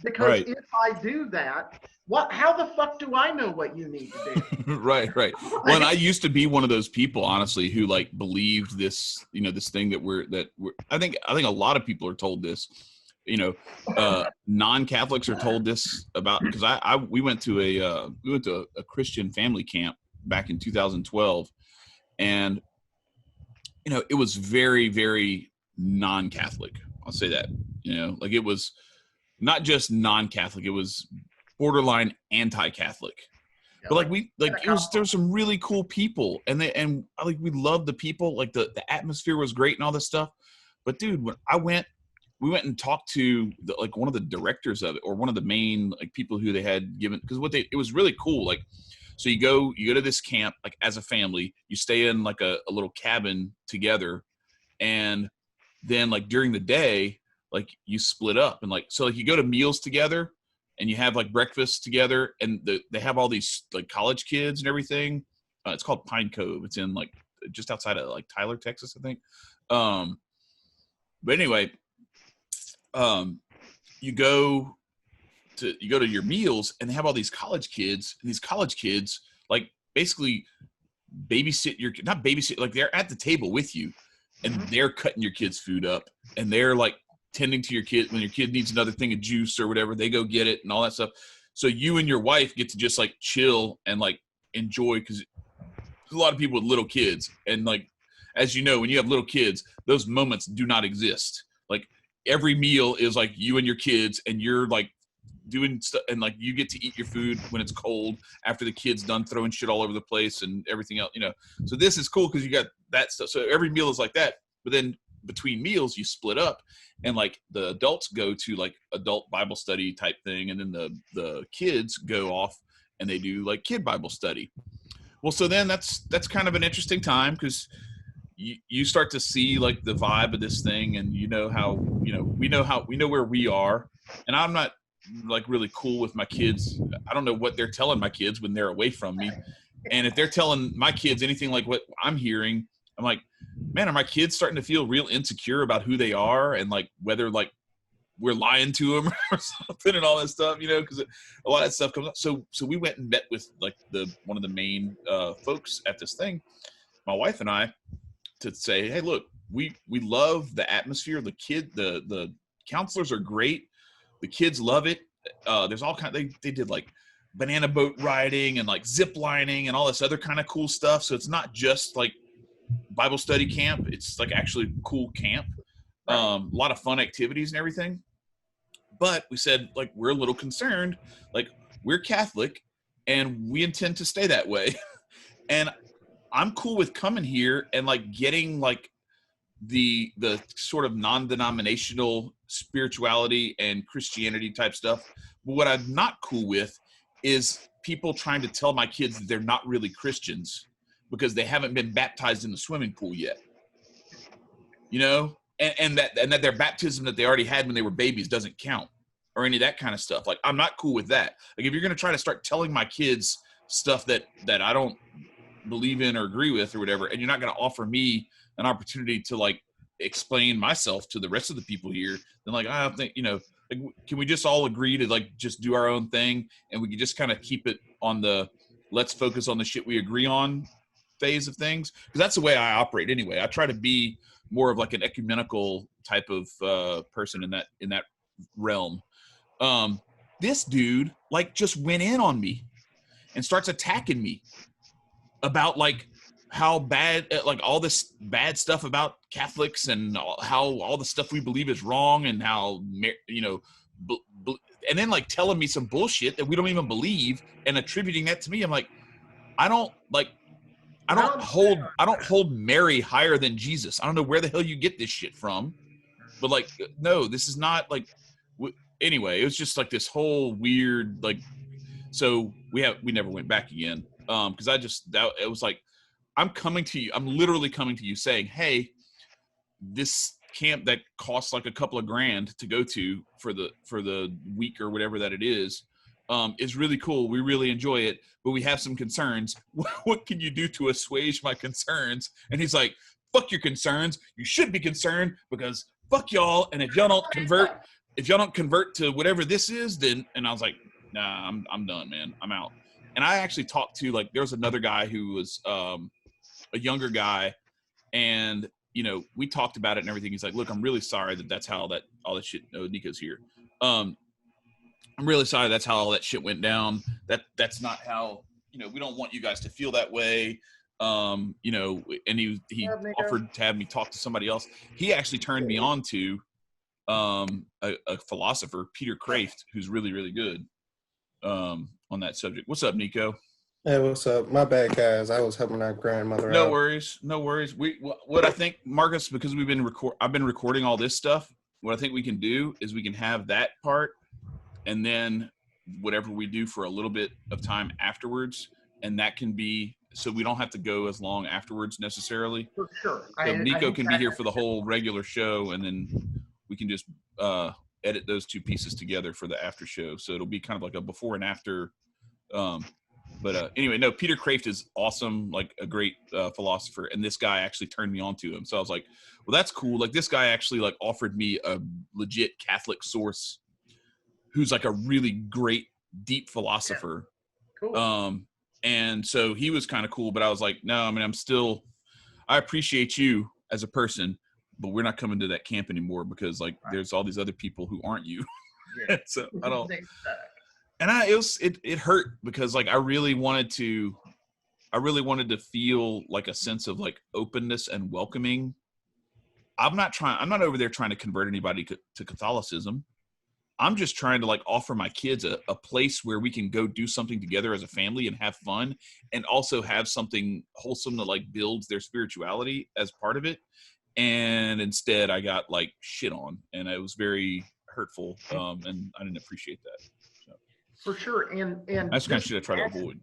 Because if I do that, how the fuck do I know what you need to do? Right. Well, and I used to be one of those people, honestly, who like believed this, this thing that we're I think a lot of people are told this, non-Catholics are told this about, because we went to a Christian family camp back in 2012, and it was very, very non-Catholic. I'll say that, like it was not just non-Catholic, it was borderline anti-Catholic. But there were some really cool people, and we loved the people, like the atmosphere was great and all this stuff. But dude, when we went and talked to one of the directors of it, or one of the main people who they had given, because it was really cool. Like, so you go to this camp, like as a family, you stay in like a little cabin together, and then like during the day, like you split up, and so you go to meals together, and you have like breakfast together, and they have all these like college kids and everything. It's called Pine Cove. It's in like just outside of like Tyler, Texas, I think. But anyway, you go to your meals, and they have all these college kids, and these college kids like basically not babysit, like they're at the table with you, and they're cutting your kid's food up, and they're like tending to your kid. When your kid needs another thing of juice or whatever, they go get it and all that stuff. So you and your wife get to just like chill and like enjoy, because a lot of people with little kids, and like, as you know, when you have little kids, those moments do not exist. Like every meal is like you and your kids, and you're like doing stuff, and like you get to eat your food when it's cold after the kid's done throwing shit all over the place and everything else, you know. So this is cool because you got that stuff. So every meal is like that. But then between meals, you split up, and like the adults go to like adult Bible study type thing, and then the kids go off and they do like kid Bible study. Well, so then that's kind of an interesting time, because you start to see like the vibe of this thing, and you know how, you know, we know where we are. And I'm not like really cool with my kids. I don't know what they're telling my kids when they're away from me. And if they're telling my kids anything like what I'm hearing, I'm like, man, are my kids starting to feel real insecure about who they are, and like whether like we're lying to them or something and all that stuff, you know, because a lot of that stuff comes up. So we went and met with like one of the main folks at this thing, my wife and I, to say, hey, look, we love the atmosphere. The counselors are great. The kids love it. There's all kind. They did like banana boat riding and like zip lining and all this other kind of cool stuff. So it's not just like Bible study camp. It's like actually cool camp. A lot of fun activities and everything. But we said, like, we're a little concerned. Like, we're Catholic, and we intend to stay that way. And I'm cool with coming here and like getting like the sort of non-denominational spirituality and Christianity type stuff. But what I'm not cool with is people trying to tell my kids that they're not really Christians because they haven't been baptized in the swimming pool yet. You know, and that their baptism that they already had when they were babies doesn't count, or any of that kind of stuff. Like, I'm not cool with that. Like, if you're going to try to start telling my kids stuff that I don't believe in or agree with or whatever, and you're not going to offer me an opportunity to like explain myself to the rest of the people here, then like, I don't think, you know, like, can we just all agree to like just do our own thing, and we can just kind of keep it on the let's focus on the shit we agree on phase of things? Because that's the way I operate anyway. I try to be more of like an ecumenical type of person in that realm. This dude like just went in on me and starts attacking me about like how bad, like all this bad stuff about Catholics, and how all the stuff we believe is wrong, and how, you know, and then like telling me some bullshit that we don't even believe and attributing that to me. I'm like, I don't hold Mary higher than Jesus. I don't know where the hell you get this shit from, but like, no, this is not like. Anyway, it was just like this whole weird like. So we never went back again, because it was like, I'm literally coming to you saying, hey, this camp that costs like a couple of grand to go to for the week or whatever that it is really cool. We really enjoy it, but we have some concerns. What can you do to assuage my concerns? And he's like, fuck your concerns. You should be concerned, because fuck y'all. And if y'all don't convert to whatever this is, then, and I was like, nah, I'm done, man. I'm out. And I actually talked to, like, there was another guy who was a younger guy, and, you know, we talked about it and everything. He's like, look, I'm really sorry that's how all that shit, Nico's here. I'm really sorry that's how all that shit went down. That's not how, you know, we don't want you guys to feel that way. You know, and he offered to have me talk to somebody else. He actually turned me on to a philosopher, Peter Kraft, who's really, really good on that subject. What's up, Nico? Hey, what's up? My bad, guys. I was helping our grandmother out. No worries. What I think, Marcus, because I've been recording all this stuff. What I think we can do is we can have that part, and then whatever we do for a little bit of time afterwards, and that can be, so we don't have to go as long afterwards necessarily. For sure. So Nico can be here for the whole regular show, and then we can just edit those two pieces together for the after show. So it'll be kind of like a before and after. But anyway, no, Peter Kraft is awesome, like a great philosopher. And this guy actually turned me on to him. So I was like, well, that's cool. Like this guy actually like offered me a legit Catholic source who's like a really great, deep philosopher. Yeah. Cool. And so he was kind of cool, but I was like, no, I mean, I appreciate you as a person, but we're not coming to that camp anymore because like there's all these other people who aren't you. Yeah. So I don't. And it hurt because like I really wanted to feel like a sense of like openness and welcoming. I'm not over there trying to convert anybody to Catholicism. I'm just trying to like offer my kids a place where we can go do something together as a family and have fun, and also have something wholesome that like builds their spirituality as part of it. And instead I got like shit on, and it was very hurtful. And I didn't appreciate that. So. For sure. And that's kind of shit I try to avoid.